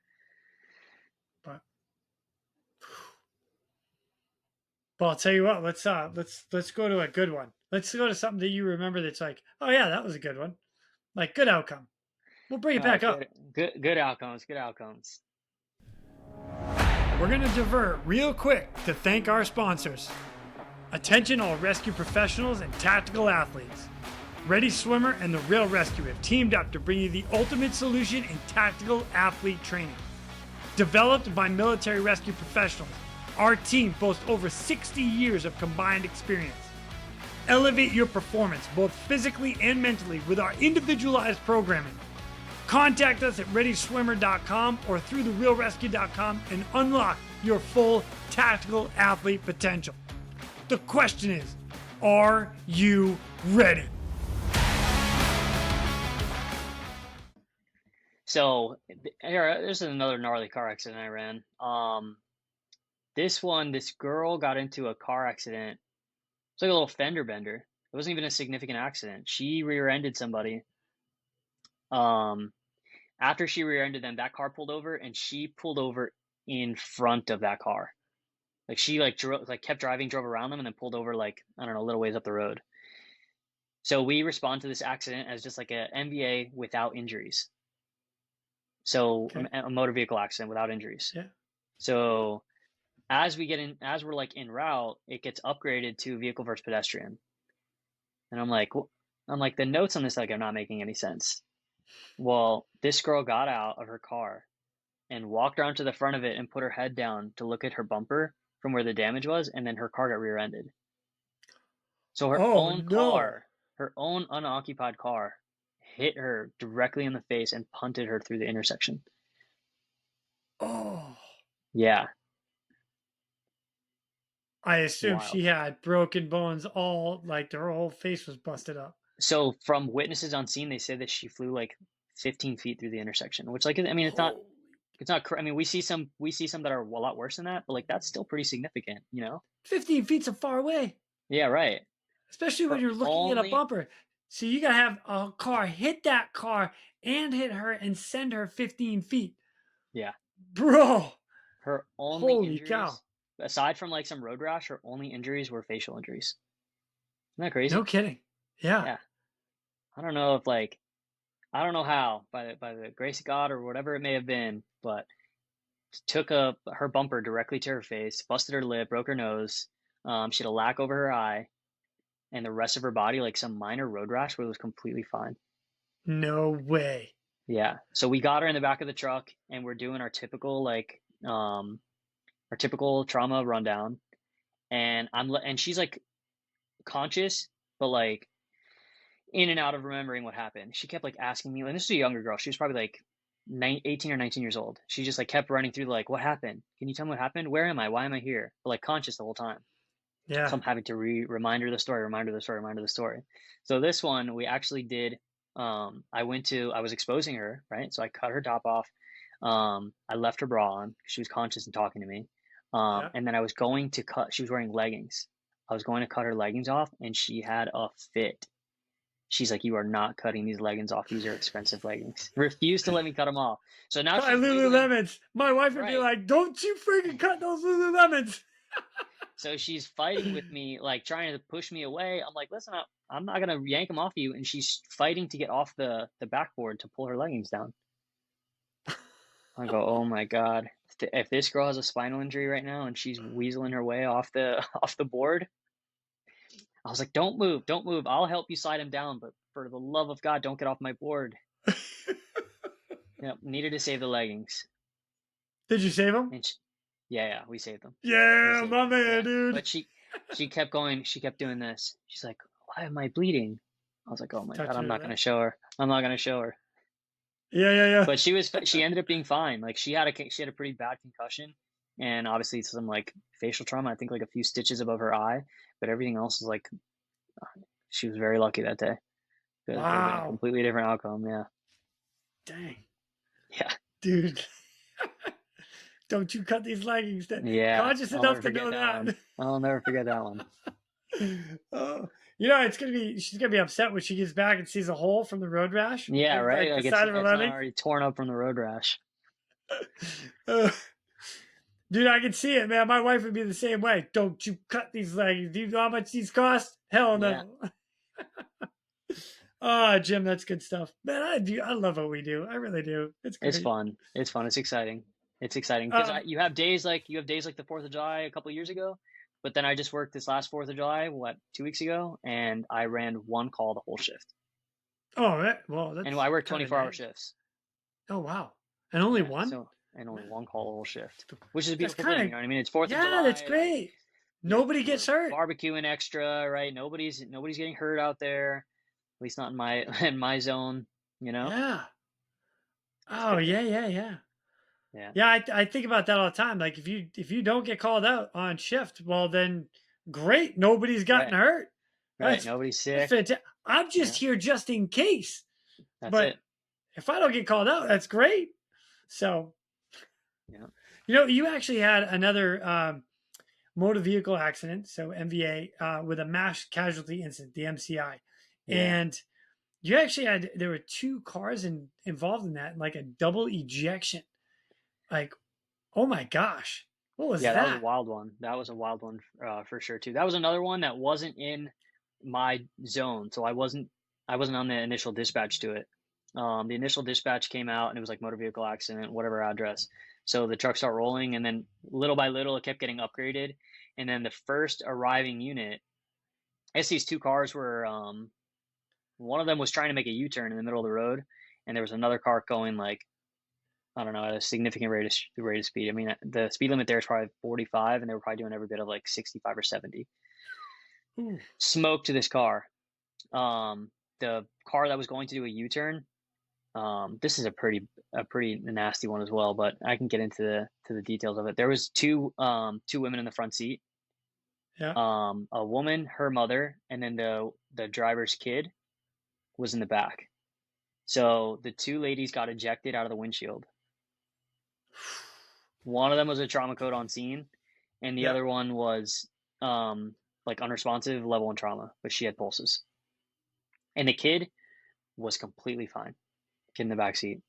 Well, I'll tell you what. Let's go to a good one. Let's go to something that you remember. That's like, oh yeah, that was a good one. Like good outcome. We'll bring it back up. Good outcomes. Good outcomes. We're gonna divert real quick to thank our sponsors. Attention, all rescue professionals and tactical athletes. Ready Swimmer and the Real ResQ have teamed up to bring you the ultimate solution in tactical athlete training. Developed by military rescue professionals, our team boasts over 60 years of combined experience. Elevate your performance both physically and mentally with our individualized programming. Contact us at ReadySwimmer.com or through TheRealResQ.com and unlock your full tactical athlete potential. The question is, are you ready? So this is another gnarly car accident I ran. This girl got into a car accident. It's like a little fender bender. It wasn't even a significant accident. She rear-ended somebody. After she rear-ended them, that car pulled over, and she pulled over in front of that car. Like she kept driving, drove around them, and then pulled over like, I don't know, a little ways up the road. So we respond to this accident as just like a MVA without injuries. So a motor vehicle accident without injuries. Yeah. So as we're like en route, it gets upgraded to vehicle versus pedestrian. And I'm like, the notes on this like are not making any sense. Well, this girl got out of her car and walked around to the front of it and put her head down to look at her bumper from where the damage was, and then her car got rear-ended. So her her own unoccupied car hit her directly in the face and punted her through the intersection. Oh. Yeah. I assume she had broken bones, her whole face was busted up. So from witnesses on scene, they said that she flew like 15 feet through the intersection, which like, I mean, it's not, I mean, we see some that are a lot worse than that, but like, that's still pretty significant, you know? 15 feet's a far away. Yeah, right. Especially when you're looking at a bumper. So you gotta have a car hit that car and hit her and send her 15 feet. Yeah. Bro, Her only holy cow. injuries, aside from like some road rash, her only injuries were facial injuries. Isn't that crazy? No kidding. Yeah. Yeah. I don't know if like, I don't know how, by the grace of God or whatever it may have been, but took her bumper directly to her face, busted her lip, broke her nose. She had a lac over her eye, and the rest of her body, like some minor road rash, but it was completely fine. No way. Yeah. So we got her in the back of the truck, and we're doing our typical trauma rundown, and she's like conscious, but like in and out of remembering what happened. She kept like asking me, and this is a younger girl. She was probably like 18 or 19 years old. She just like kept running through like, what happened? Can you tell me what happened? Where am I? Why am I here? But like conscious the whole time. Yeah. So I'm having to remind her the story. So this one we actually did. I was exposing her, right? So I cut her top off. I left her bra on. She was conscious and talking to me. Yeah. And then I was going to she was wearing leggings. I was going to cut her leggings off, and she had a fit. She's like, you are not cutting these leggings off. These are expensive leggings. Refused to let me cut them off. So now Buy she's Lululemons. My wife would be Right. like, don't you freaking cut those Lululemons. So she's fighting with me, like trying to push me away. I'm like, listen, I'm not gonna yank them off you. And she's fighting to get off the backboard to pull her leggings down. I go, oh my God. If this girl has a spinal injury right now and she's weaseling her way off the board, I was like, don't move. I'll help you slide him down, but for the love of God, don't get off my board. Needed to save the leggings. Did you save them? And yeah, we saved them. Yeah, my man, dude. But she kept going. She kept doing this. She's like, why am I bleeding? I was like, oh my God, I'm not going to show her. Yeah. But she ended up being fine. Like she had a pretty bad concussion, and obviously some like facial trauma. I think like a few stitches above her eye, but everything else is like, she was very lucky that day. Wow. A completely different outcome. Yeah. Dang. Yeah. Dude. Don't you cut these leggings. Yeah. Conscious enough to know that. I'll never forget that one. Oh, you know, she's gonna be upset when she gets back and sees a hole from the road rash. Yeah, right. Like it's already torn up from the road rash. Dude, I can see it, man. My wife would be the same way. Don't you cut these leggings. Do you know how much these cost? Hell no. Yeah. Oh, Jim, that's good stuff. Man, I love what we do. I really do. It's great. It's fun. It's exciting. Because you have days like the 4th of July a couple of years ago, but then I just worked this last 4th of July, 2 weeks ago, and I ran one call the whole shift. Oh, well, that's and I worked 24-hour shifts. Oh, wow. And only one? And only one call the whole shift, which is a beautiful thing. You know what I mean? It's 4th of July. Yeah, that's great. Nobody gets hurt. Barbecuing extra, right? Nobody's getting hurt out there. At least not in my zone, you know? Yeah. Oh, yeah. Yeah, I think about that all the time. Like if you don't get called out on shift, well then great, nobody's gotten hurt. Right, nobody's sick. I'm just here just in case. That's it. If I don't get called out, that's great. So, yeah. You know, you actually had another motor vehicle accident, so MVA, with a mass casualty incident, the MCI, and you actually there were 2 cars involved in that, like a double ejection. Like, oh my gosh, what was that? Yeah, that was a wild one. That was a wild one for sure too. That was another one that wasn't in my zone, so I wasn't on the initial dispatch to it. The initial dispatch came out and it was like motor vehicle accident, whatever address. So the truck started rolling, and then little by little it kept getting upgraded. And then the first arriving unit, I guess these 2 cars were, one of them was trying to make a U-turn in the middle of the road, and there was another car going like, I don't know, at a significant rate of speed. I mean, the speed limit there is probably 45, and they were probably doing every bit of like 65 or 70. Ooh. Smoke to this car. The car that was going to do a U-turn. This is a pretty nasty one as well, but I can get into the details of it. There was two women in the front seat. Yeah. A woman, her mother, and then the driver's kid was in the back. So the 2 ladies got ejected out of the windshield. One of them was a trauma code on scene, and the other one was like unresponsive, level 1 trauma, but she had pulses. And the kid was completely fine. Kid in the back seat.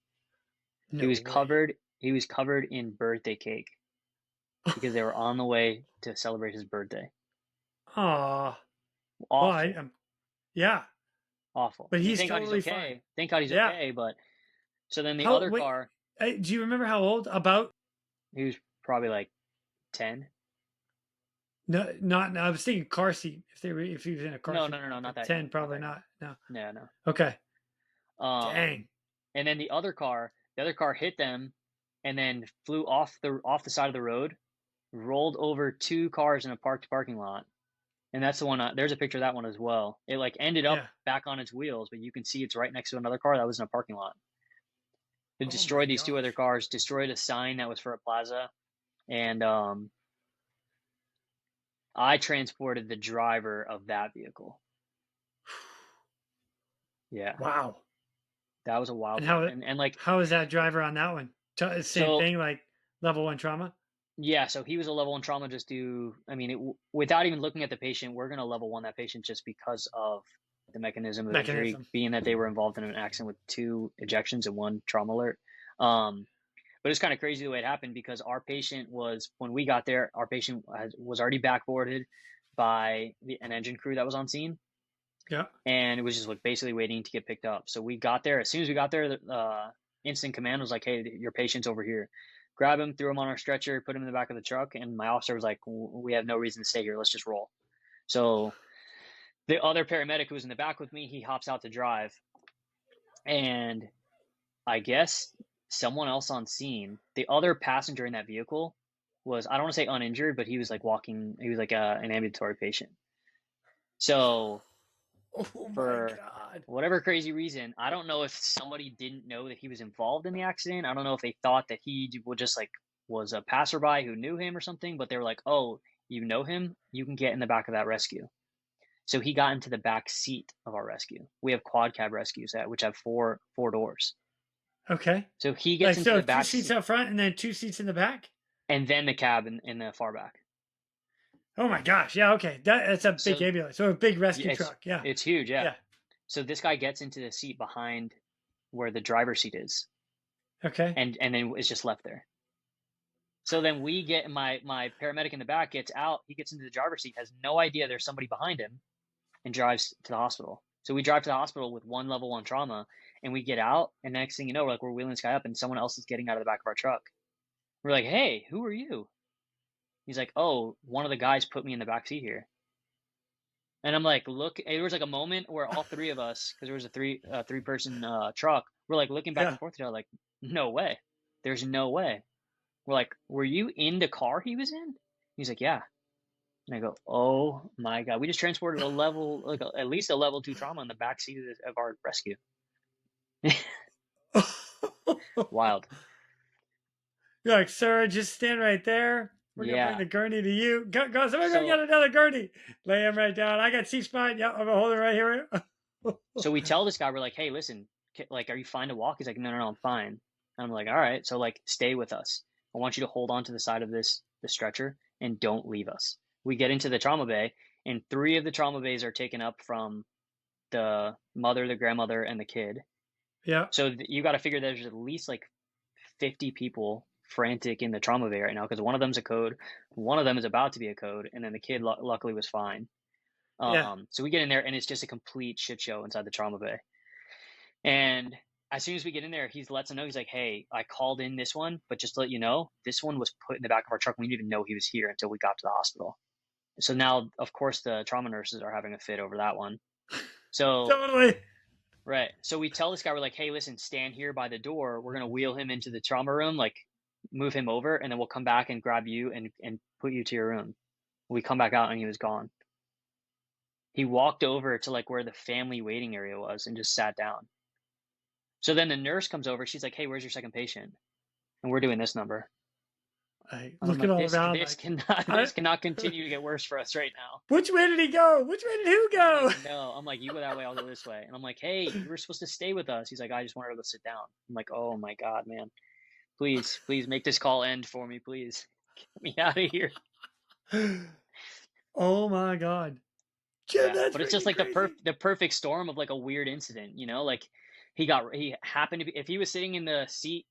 No He was way. covered in birthday cake because they were on the way to celebrate his birthday. Aw. Awful. Well, yeah. Awful. But he's thank God totally he's okay. fine. Thank God he's Yeah. okay. But so then the How- other wait. car, Do you remember how old? About? he was probably like 10. No, not. I was thinking car seat. If he was in a car No, seat. no, not that 10, young, probably not not. No. that No. Okay. Dang. And then the other car hit them, and then flew off the side of the road, rolled over 2 cars in a parking lot. And that's the one. There's a picture of that one as well. It like ended up back on its wheels, but you can see it's right next to another car that was in a parking lot. It destroyed these 2 other cars, destroyed a sign that was for a plaza, and I transported the driver of that vehicle. Yeah. Wow. That was a wild one. And like, how is that driver on that one? Same thing, like level 1 trauma? Yeah, so he was a level 1 trauma without even looking at the patient, we're going to level 1 that patient just because of the mechanism of injury, being that they were involved in an accident with 2 ejections and 1 trauma alert. But it's kind of crazy the way it happened because our patient was, when we got there, our patient was already backboarded by an engine crew that was on scene. Yeah. And it was just like basically waiting to get picked up. So we got there. As soon as we got there, instant command was like, hey, your patient's over here. Grab him, threw him on our stretcher, put him in the back of the truck. And my officer was like, we have no reason to stay here. Let's just roll. So the other paramedic who was in the back with me, he hops out to drive. And I guess someone else on scene, the other passenger in that vehicle was, I don't want to say uninjured, but he was like walking, he was like an ambulatory patient. So for whatever crazy reason, I don't know if somebody didn't know that he was involved in the accident. I don't know if they thought that he would just like was a passerby who knew him or something, but they were like, oh, you know him? You can get in the back of that rescue. So he got into the back seat of our rescue. We have quad cab rescues which have four doors. Okay. So he gets into the back 2 seats up front and then 2 seats in the back? And then the cab in the far back. Oh my gosh. Yeah, okay. That's a big ambulance. So a big rescue truck. Yeah. It's huge, yeah. So this guy gets into the seat behind where the driver's seat is. Okay. And then is just left there. So then we get my paramedic in the back gets out, he gets into the driver's seat, has no idea there's somebody behind him, and drives to the hospital. So we drive to the hospital with 1 level 1 trauma, and we get out, and next thing you know, we're wheeling this guy up, and someone else is getting out of the back of our truck. We're like, hey, who are you? He's like, oh, one of the guys put me in the back seat here. And I'm like, look, there was like a moment where all 3 of us, because there was a 3-person truck, we're like looking back and forth together, like, no way. There's no way. We're like, were you in the car he was in? He's like, yeah. And I go, oh my God. We just transported at least a level 2 trauma in the back seat of our rescue. Wild. You're like, sir, just stand right there. We're going to bring the gurney to you. Go, somebody go get another gurney. Lay him right down. I got C-spine. Yeah, I'm going to hold it right here. So we tell this guy, we're like, hey, listen, like, are you fine to walk? He's like, no, I'm fine. And I'm like, all right. So like, stay with us. I want you to hold on to the side of the stretcher and don't leave us. We get into the trauma bay, and 3 of the trauma bays are taken up from the mother, the grandmother, and the kid. Yeah. So you got to figure there's at least like 50 people frantic in the trauma bay right now, because one of them's a code, one of them is about to be a code, and then the kid luckily was fine. So we get in there, and it's just a complete shit show inside the trauma bay. And as soon as we get in there, he lets them know, he's like, hey, I called in this one, but just to let you know, this one was put in the back of our truck. We didn't even know he was here until we got to the hospital. So now, of course, the trauma nurses are having a fit over that one. So totally. Right. So we tell this guy, we're like, hey, listen, stand here by the door. We're going to wheel him into the trauma room, like move him over, and then we'll come back and grab you and put you to your room. We come back out and he was gone. He walked over to like where the family waiting area was and just sat down. So then the nurse comes over. She's like, hey, where's your second patient? And we're doing this number. Looking all around. This cannot continue to get worse for us right now. Which way did he go? Which way did who go? No, I'm like, you go that way, I'll go this way. And I'm like, hey, you were supposed to stay with us. He's like, I just wanted to go sit down. I'm like, oh my God, man. Please make this call end for me, please. Get me out of here. Oh my God. Jim, Yeah, that's but it's just freaking like crazy. the perfect storm of like a weird incident, you know? Like he happened to be, if he was sitting in the seat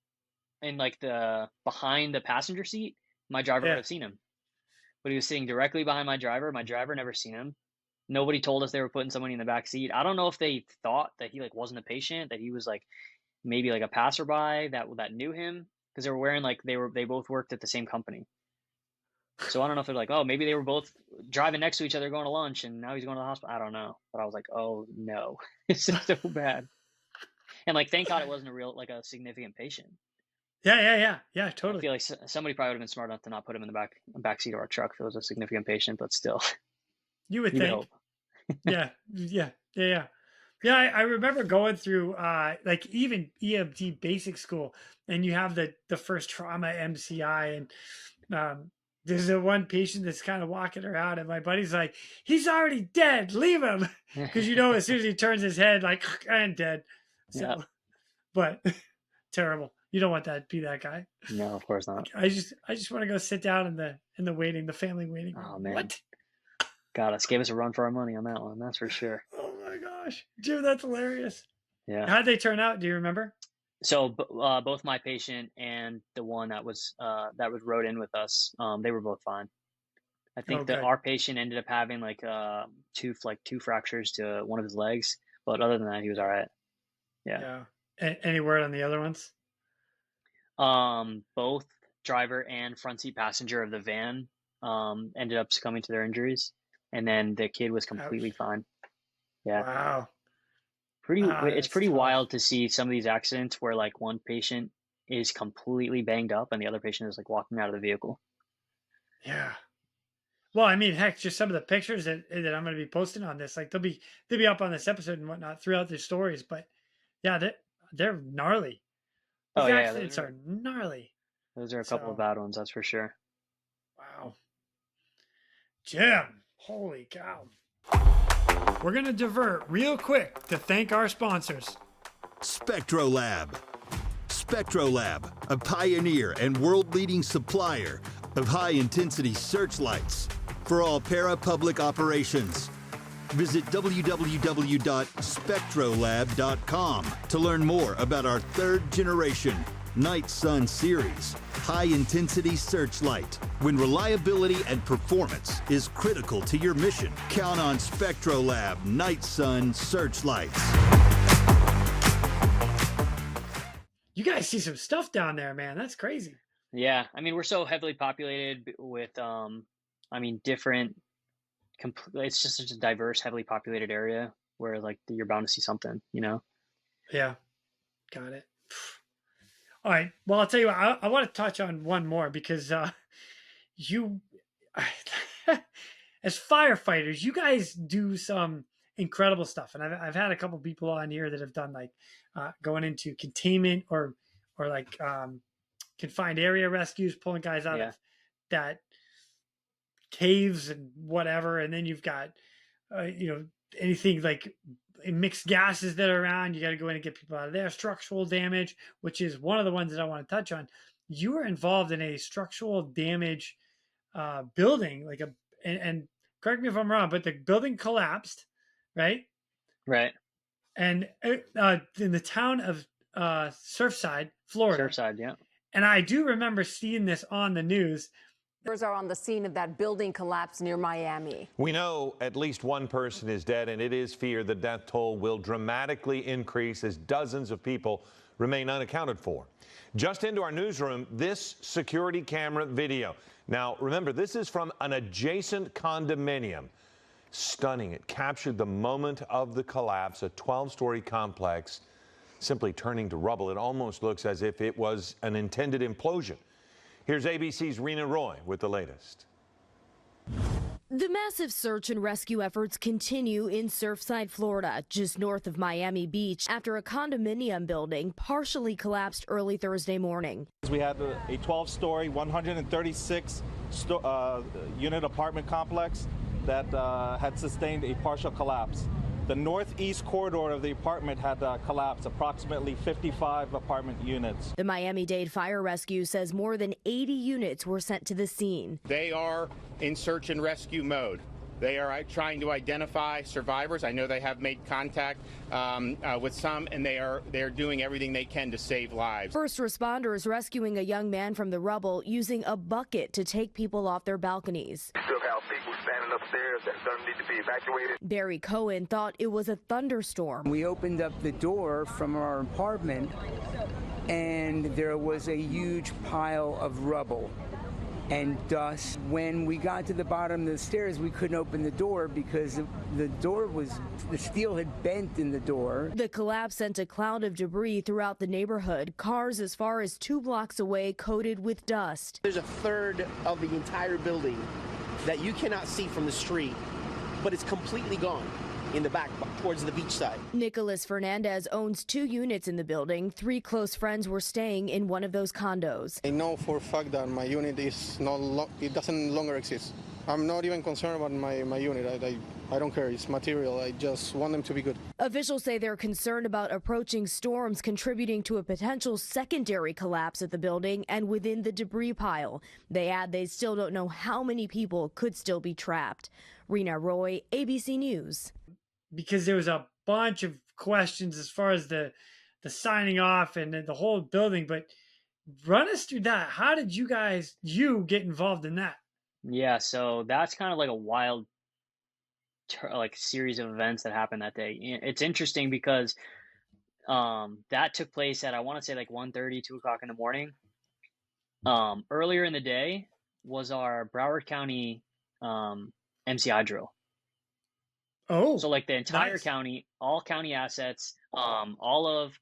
in like the behind the passenger seat, my driver would Yeah. have seen him. But he was sitting directly behind my driver. My driver never seen him. Nobody told us they were putting somebody in the back seat. I don't know if they thought that he like wasn't a patient, that he was like maybe like a passerby that knew him, because they were wearing like they both worked at the same company. So I don't know if they're like, oh, maybe they were both driving next to each other going to lunch and now he's going to the hospital. I don't know. But I was like, oh no, it's just so bad. And like, thank God it wasn't a real, like a significant patient. Yeah, I totally. feel like somebody probably would have been smart enough to not put him in the back seat of our truck if it was a significant patient, but still. You would You would think. hope. Yeah. I remember going through like even EMT basic school, and you have the first trauma MCI, and there's a one patient that's kind of walking around, and my buddy's like, he's already dead, leave him, because you know as soon as he turns his head, like, I'm dead. So, Yeah. but terrible. You don't want that be that guy. No, of course not. I just want to go sit down in the family waiting room. Oh man. What? God, us gave us a run for our money on that one. That's for sure. Oh my gosh, Jim, that's hilarious. Yeah. How'd they turn out? Do you remember? So both my patient and the one that was rode in with us, they were both fine. I think that Okay. our patient ended up having like two fractures to one of his legs, but other than that, he was all right. Yeah. Any word on the other ones? Both driver and front seat passenger of the van ended up succumbing to their injuries, and then the kid was completely fine. Yeah. Wow. It's pretty tough. wild to see some of these accidents where like one patient is completely banged up and the other patient is like walking out of the vehicle. Yeah. Well, I mean, heck, just some of the pictures that I'm going to be posting on this, like they'll be up on this episode and whatnot throughout their stories. But yeah, they're gnarly. These accidents are gnarly. Those are a couple of bad ones, that's for sure. Wow. Jim, holy cow. We're going to divert real quick to thank our sponsors. SpectroLab. SpectroLab, a pioneer and world-leading supplier of high-intensity searchlights for all para-public operations. Visit www.spectrolab.com to learn more about our third-generation Night Sun series high-intensity searchlight. When reliability and performance is critical to your mission, count on SpectroLab Night Sun searchlights. You guys see some stuff down there, man. That's crazy. Yeah, I mean, we're so heavily populated with, different. It's just such a diverse, heavily populated area where like you're bound to see something, you know? Yeah, got it. All right. Well, I'll tell you what. I want to touch on one more because you, as firefighters, you guys do some incredible stuff, and I've had a couple people on here that have done like going into containment or like confined area rescues, pulling guys out of that caves and whatever, and then you've got anything like mixed gases that are around. You got to go in and get people out of there. Structural damage, which is one of the ones that I want to touch on. You were involved in a structural damage building, like and correct me if I'm wrong, but the building collapsed, right? Right. And in the town of Surfside, Florida. Surfside, yeah. And I do remember seeing this on the news. Are on the scene of that building collapse near Miami. We know at least one person is dead, and it is feared the death toll will dramatically increase as dozens of people remain unaccounted for. Just into our newsroom, this security camera video. Now, remember, this is from an adjacent condominium. Stunning. It captured the moment of the collapse, a 12-story complex simply turning to rubble. It almost looks as if it was an intended implosion. Here's ABC's Rena Roy with the latest. The massive search and rescue efforts continue in Surfside, Florida, just north of Miami Beach, after a condominium building partially collapsed early Thursday morning. We had a 12-story, 136 unit apartment complex that had sustained a partial collapse. The northeast corridor of the apartment had collapsed, approximately 55 apartment units. The Miami-Dade Fire Rescue says more than 80 units were sent to the scene. They are in search and rescue mode. They are trying to identify survivors. I know they have made contact with some, and they are doing everything they can to save lives. First responders rescuing a young man from the rubble using a bucket to take people off their balconies. Still have people standing upstairs that don't need to be evacuated. Barry Cohen thought it was a thunderstorm. We opened up the door from our apartment, and there was a huge pile of rubble and dust. When we got to the bottom of the stairs, we couldn't open the door because the steel had bent in the door. The collapse sent a cloud of debris throughout the neighborhood, cars as far as 2 blocks away coated with dust. There's a third of the entire building that you cannot see from the street, but it's completely gone in the back towards the beach side. Nicholas Fernandez owns 2 units in the building. 3 close friends were staying in one of those condos. I know for a fact that my unit it doesn't longer exist. I'm not even concerned about my unit. I don't care. It's material. I just want them to be good. Officials say they're concerned about approaching storms contributing to a potential secondary collapse at the building and within the debris pile. They add they still don't know how many people could still be trapped. Rena Roy, ABC News. Because there was a bunch of questions as far as the signing off and the whole building, but run us through that. How did you get involved in that? Yeah, so that's kind of like a wild series of events that happened that day. It's interesting because that took place at, I want to say, like 1:30, 2 o'clock in the morning. Earlier in the day was our Broward County MCI drill. Oh, so like the entire nice. county, all county assets, all of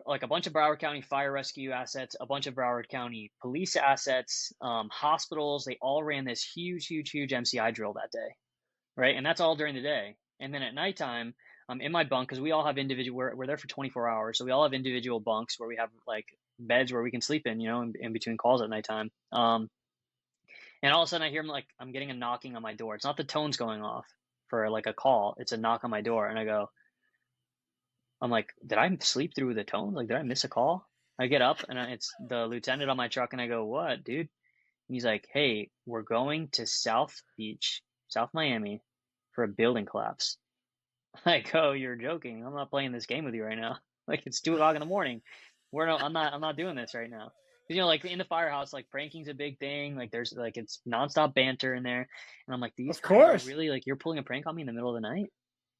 like a bunch of Broward County fire rescue assets, a bunch of Broward County police assets, hospitals, they all ran this huge MCI drill that day, right? And that's all during the day. And then at nighttime, in my bunk, because we all have individual, we're there for 24 hours, so we all have individual bunks where we have like beds where we can sleep in, in between calls at nighttime. And all of a sudden I hear I'm getting a knocking on my door. It's not the tones going off for like a call, it's a knock on my door, and I'm like, did I sleep through the tone? Like, did I miss a call? I get up and it's the lieutenant on my truck, and I go, what, dude? And he's like, hey, we're going to South Beach, South Miami, for a building collapse. I go, you're joking. I'm not playing this game with you right now. Like, it's 2 o'clock in the morning. I'm not doing this right now. Like in the firehouse, like pranking's a big thing. Like there's like it's nonstop banter in there, and I'm like, these of course, really, like, you're pulling a prank on me in the middle of the night? And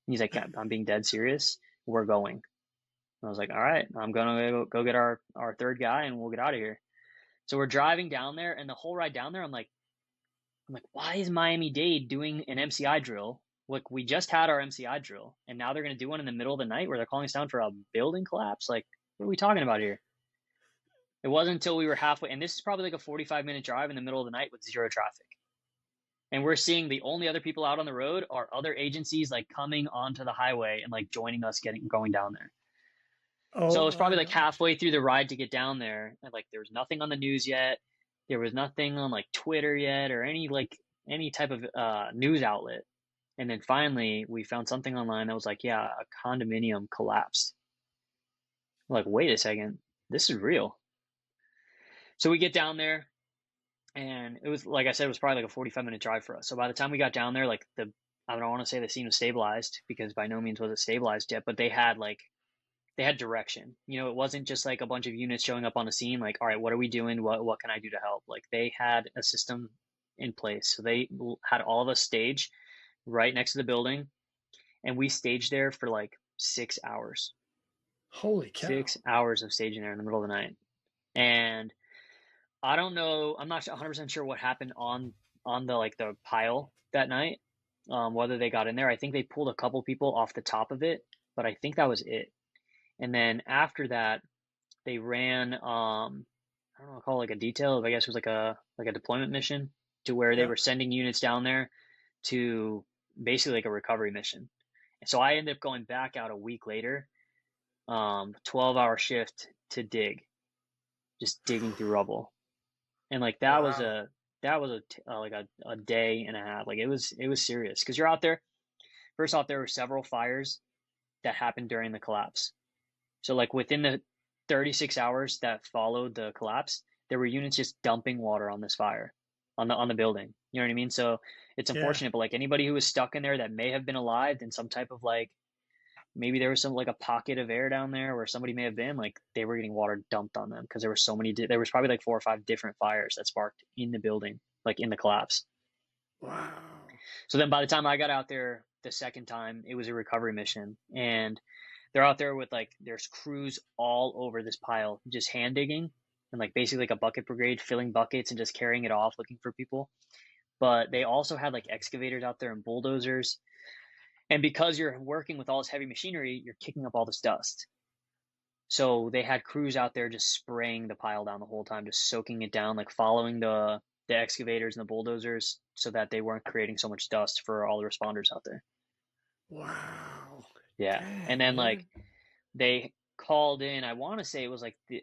he's like, yeah, I'm being dead serious. We're going. And I was like, all right, I'm gonna go get our third guy, and we'll get out of here. So we're driving down there, and the whole ride down there, I'm like, why is Miami-Dade doing an MCI drill? Like, we just had our MCI drill, and now they're gonna do one in the middle of the night where they're calling us down for a building collapse. Like, what are we talking about here? It wasn't until we were halfway, and this is probably like a 45-minute drive in the middle of the night with zero traffic. And we're seeing the only other people out on the road are other agencies like coming onto the highway and like joining us going down there. Oh, so it was probably like halfway through the ride to get down there. And like there was nothing on the news yet. There was nothing on like Twitter yet or any type of news outlet. And then finally we found something online that was like, yeah, a condominium collapsed. I'm like, wait a second, this is real. So we get down there, and it was, like I said, it was probably like a 45-minute drive for us. So by the time we got down there, like I don't want to say the scene was stabilized, because by no means was it stabilized yet, but they had direction. It wasn't just like a bunch of units showing up on a scene. Like, all right, what are we doing? What can I do to help? Like, they had a system in place. So they had all of us stage right next to the building, and we staged there for like 6 hours. Holy cow. 6 hours of staging there in the middle of the night. And I don't know, I'm not 100% sure what happened on the pile that night, whether they got in there. I think they pulled a couple people off the top of it, but I think that was it. And then after that, they ran, I don't know, call it like a detail. I guess it was like a deployment mission, to where they were sending units down there to basically like a recovery mission. And so I ended up going back out a week later, 12-hour shift to dig, just digging through rubble. And like that was a day and a half. Like it was serious, because you're out there. First off, there were several fires that happened during the collapse. So like within the 36 hours that followed the collapse, there were units just dumping water on this fire, on the building. You know what I mean? So it's unfortunate, but like anybody who was stuck in there that may have been alive in some type of like, maybe there was some like a pocket of air down there where somebody may have been, like they were getting water dumped on them because there were so many, there was probably like 4 or 5 different fires that sparked in the building, like in the collapse. Wow. So then by the time I got out there the second time, it was a recovery mission, and they're out there with like, there's crews all over this pile, just hand digging and like basically like a bucket brigade filling buckets and just carrying it off looking for people. But they also had like excavators out there and bulldozers. And because you're working with all this heavy machinery, you're kicking up all this dust. So they had crews out there just spraying the pile down the whole time, just soaking it down, like following the excavators and the bulldozers so that they weren't creating so much dust for all the responders out there. Wow. Yeah. Dang, And then man. like they called in, I want to say it was like the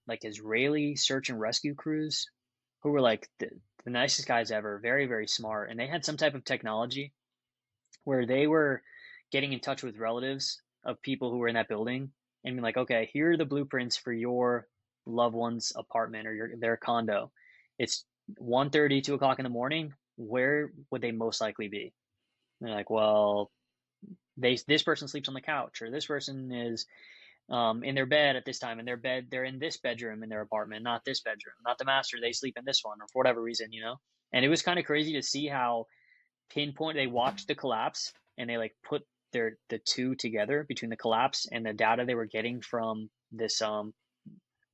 like Israeli search and rescue crews who were like the nicest guys ever, very, very smart. And they had some type of technology where they were getting in touch with relatives of people who were in that building and being like, okay, here are the blueprints for your loved one's apartment or their condo. It's 1:30, 2 o'clock in the morning. Where would they most likely be? And they're like, well, this person sleeps on the couch, or this person is in their bed at this time. In their bed, they're in this bedroom in their apartment, not this bedroom, not the master. They sleep in this one, or for whatever reason, you know. And it was kind of crazy to see how pinpoint they watched the collapse and they like put the two together between the collapse and the data they were getting from this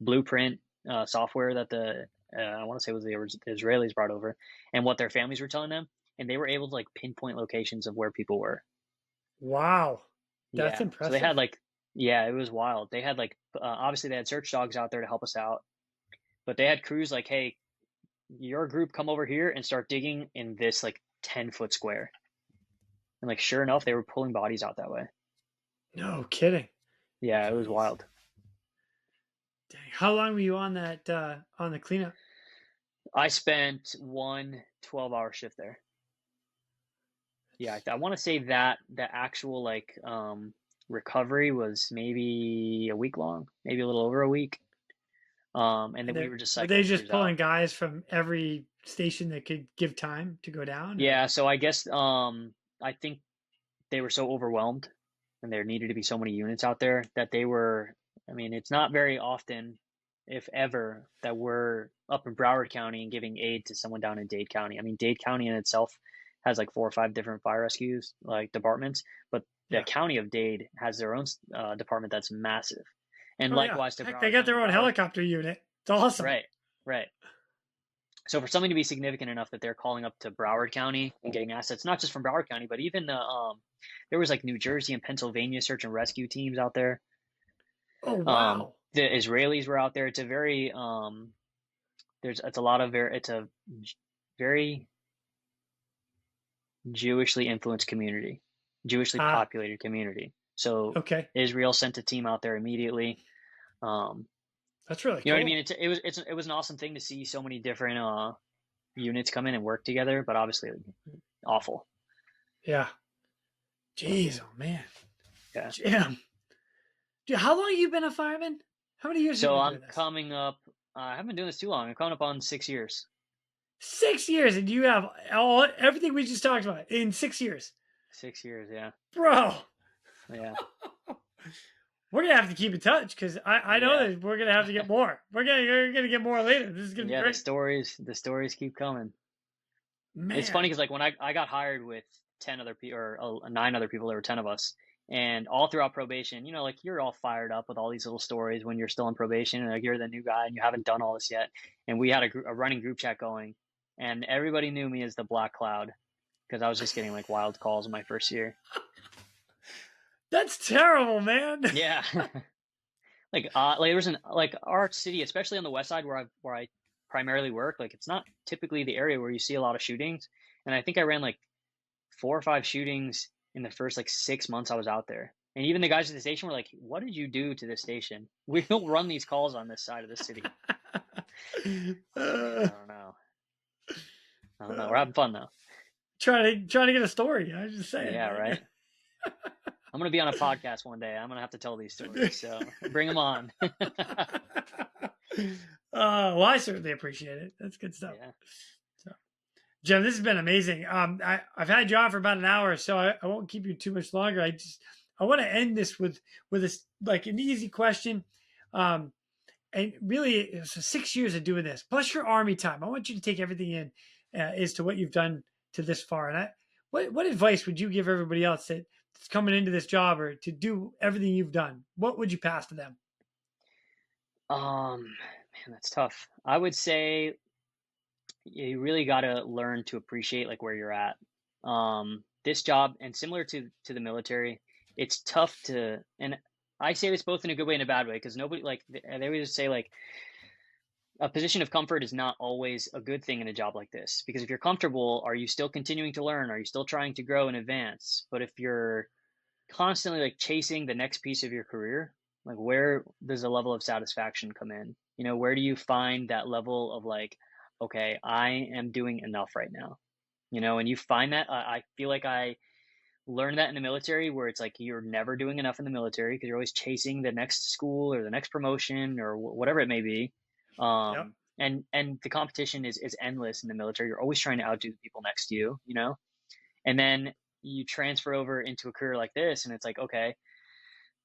blueprint software that the I want to say was the Israelis brought over, and what their families were telling them, and they were able to like pinpoint locations of where people were. Wow. That's Yeah. impressive. So they had like, yeah, it was wild. They had like, obviously they had search dogs out there to help us out, but they had crews like, hey, your group come over here and start digging in this like 10-foot square. And like, sure enough, they were pulling bodies out that way. No kidding. Yeah, it was wild. Dang. How long were you on that, on the cleanup? I spent one 12-hour shift there. Yeah, I want to say that the actual like recovery was maybe a week long, maybe a little over a week. And then we were just were cycling they just crews pulling out. guys from every station that could give time to go down? Yeah, so I guess I think they were so overwhelmed and there needed to be so many units out there that they were, I mean, it's not very often, if ever, that we're up in Broward County and giving aid to someone down in Dade County. I mean, Dade County in itself has like 4 or 5 different fire rescues, like departments, but the county of Dade has their own department that's massive. And likewise to Heck, Broward they got their County, own helicopter unit. It's awesome. Right. So for something to be significant enough that they're calling up to Broward County and getting assets, not just from Broward County, but even there was like New Jersey and Pennsylvania search and rescue teams out there. Oh wow. The Israelis were out there. It's a very it's a very Jewishly influenced community, Jewishly populated community. So Israel sent a team out there immediately. That's really cool. You know what I mean? It was an awesome thing to see so many different units come in and work together, but obviously awful. Yeah. Jeez, oh man. Yeah. Damn. Dude, how long have you been a fireman? How many years have So you been I'm doing this? coming up. I haven't been doing this too long. I'm coming up on 6 years. 6 years, and you have everything we just talked about in 6 years. 6 years, yeah. Bro. Yeah. We're gonna have to keep in touch because I know that we're gonna have to get more. We're gonna get more later. This is gonna be great. The stories keep coming. Man. It's funny because like when I got hired with 10 other people or 9 other people, there were 10 of us, and all throughout probation, you know, like you're all fired up with all these little stories when you're still in probation, and like you're the new guy and you haven't done all this yet. And we had a running group chat going, and everybody knew me as the Black Cloud because I was just getting like wild calls in my first year. That's terrible, man. Yeah. Like there was like our city, especially on the west side where I primarily work, like it's not typically the area where you see a lot of shootings. And I think I ran like 4 or 5 shootings in the first like 6 months I was out there. And even the guys at the station were like, what did you do to this station? We don't run these calls on this side of the city. I don't know. We're having fun though. Trying to get a story. I was just saying. Yeah, right. I'm going to be on a podcast one day. I'm going to have to tell these stories. So bring them on. Well, I certainly appreciate it. That's good stuff. Yeah. So, Jim, this has been amazing. I've had you on for about an hour, so I won't keep you too much longer. I want to end this with this, like, an easy question. And really, it's 6 years of doing this, plus your Army time. I want you to take everything in as to what you've done to this far. And what advice would you give everybody else that's coming into this job or to do everything you've done? What would you pass to them? Man, that's tough. I would say you really got to learn to appreciate like where you're at. This job, and similar to the military, it's tough to, and I say this both in a good way and a bad way, because nobody, like, they always say, like, a position of comfort is not always a good thing in a job like this, because if you're comfortable, are you still continuing to learn? Are you still trying to grow and advance? But if you're constantly like chasing the next piece of your career, like, where does a level of satisfaction come in? You know, where do you find that level of like, okay, I am doing enough right now, you know? And you find that, I feel like I learned that in the military, where it's like you're never doing enough in the military because you're always chasing the next school or the next promotion or whatever it may be. Yep. And the competition is endless in the military. You're always trying to outdo the people next to you, you know? And then you transfer over into a career like this, and it's like, okay,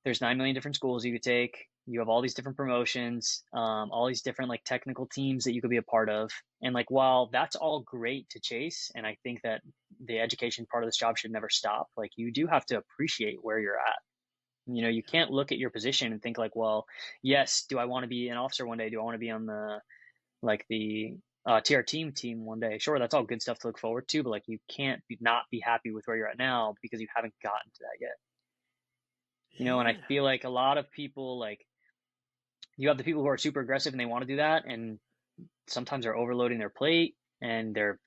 there's 9 million different schools you could take. You have all these different promotions, all these different like technical teams that you could be a part of. And like, while that's all great to chase, and I think that the education part of this job should never stop, like, you do have to appreciate where you're at. You know, you can't look at your position and think like, well, yes, do I want to be an officer one day? Do I want to be on the TR team one day? Sure, that's all good stuff to look forward to, but like, you can't not be happy with where you're at now because you haven't gotten to that yet. You know, and I feel like a lot of people, like, you have the people who are super aggressive and they want to do that, and sometimes they're overloading their plate and they're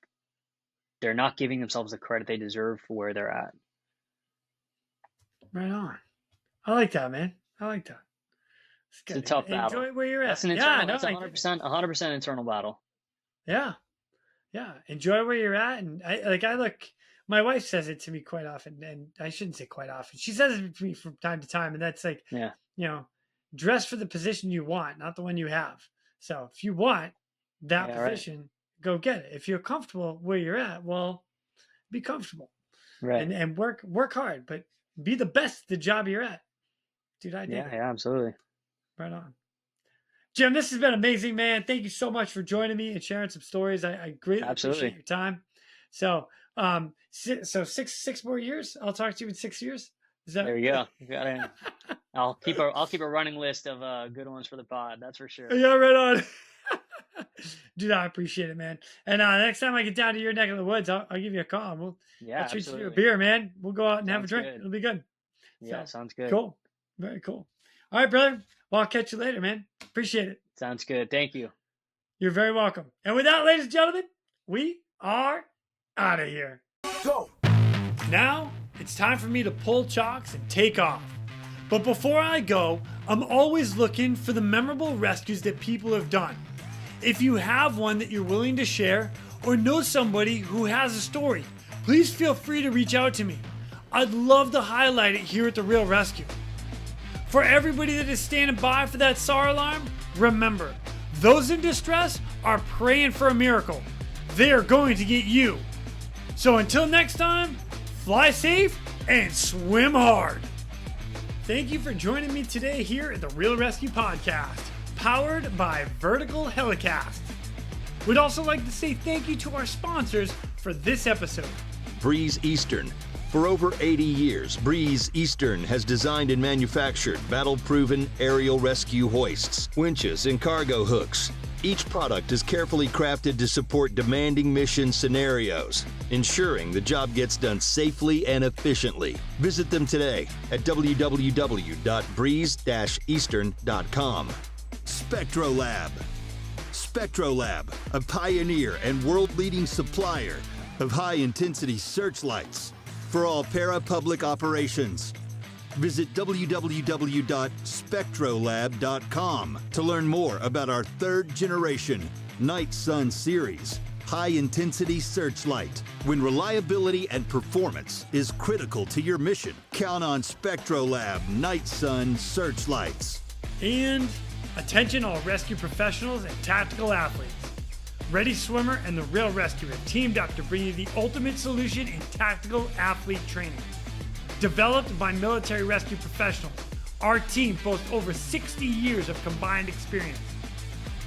not giving themselves the credit they deserve for where they're at. Right on. I like that, man. I like that. It's a tough battle. Enjoy where you're at. That's an internal, that's 100% internal battle. Yeah. Yeah. Enjoy where you're at. And my wife says it to me quite often, and I shouldn't say quite often. She says it to me from time to time. And that's like, yeah, you know, dress for the position you want, not the one you have. So if you want that position, go get it. If you're comfortable where you're at, well, be comfortable. Right. And work hard, but be the best at the job you're at. Dude, I did it. Yeah, absolutely. Right on. Jim, this has been amazing, man. Thank you so much for joining me and sharing some stories. I greatly appreciate your time. So, six more years. I'll talk to you in 6 years. There you go. You got it. I'll keep a running list of good ones for the pod. That's for sure. Yeah, right on. Dude, I appreciate it, man. And next time I get down to your neck of the woods, I'll give you a call. I'll treat you to a beer, man. We'll go out and have a drink. It'll be good. Yeah, sounds good. Cool. Very cool. All right, brother. Well, I'll catch you later, man. Appreciate it. Sounds good. Thank you. You're very welcome. And with that, ladies and gentlemen, we are out of here. Go. Now it's time for me to pull chocks and take off. But before I go, I'm always looking for the memorable rescues that people have done. If you have one that you're willing to share or know somebody who has a story, please feel free to reach out to me. I'd love to highlight it here at the Real ResQ. For everybody that is standing by for that SAR alarm, remember, those in distress are praying for a miracle. They are going to get you. So until next time, fly safe and swim hard. Thank you for joining me today here at the Real ResQ Podcast, powered by Vertical Helicast. We'd also like to say thank you to our sponsors for this episode. Breeze Eastern. For over 80 years, Breeze Eastern has designed and manufactured battle-proven aerial rescue hoists, winches, and cargo hooks. Each product is carefully crafted to support demanding mission scenarios, ensuring the job gets done safely and efficiently. Visit them today at www.breeze-eastern.com. SpectroLab. SpectroLab, a pioneer and world-leading supplier of high-intensity searchlights for all para-public operations. Visit www.spectrolab.com to learn more about our third-generation Night Sun series high-intensity searchlight. When reliability and performance is critical to your mission, count on SpectroLab Night Sun searchlights. And attention all rescue professionals and tactical athletes. Ready Swimmer and the Real ResQ have teamed up to bring you the ultimate solution in tactical athlete training. Developed by military rescue professionals, our team boasts over 60 years of combined experience.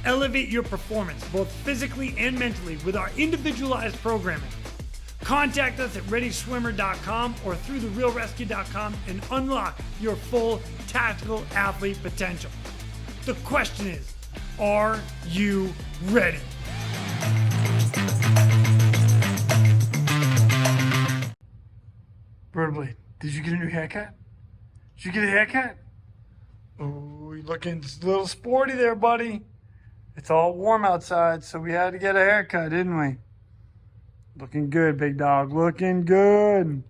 Elevate your performance both physically and mentally with our individualized programming. Contact us at ReadySwimmer.com or through therealresq.com and unlock your full tactical athlete potential. The question is, are you ready? Birdblade, did you get a new haircut? Did you get a haircut? Oh, you're looking a little sporty there, buddy. It's all warm outside, so we had to get a haircut, didn't we? Looking good, big dog. Looking good.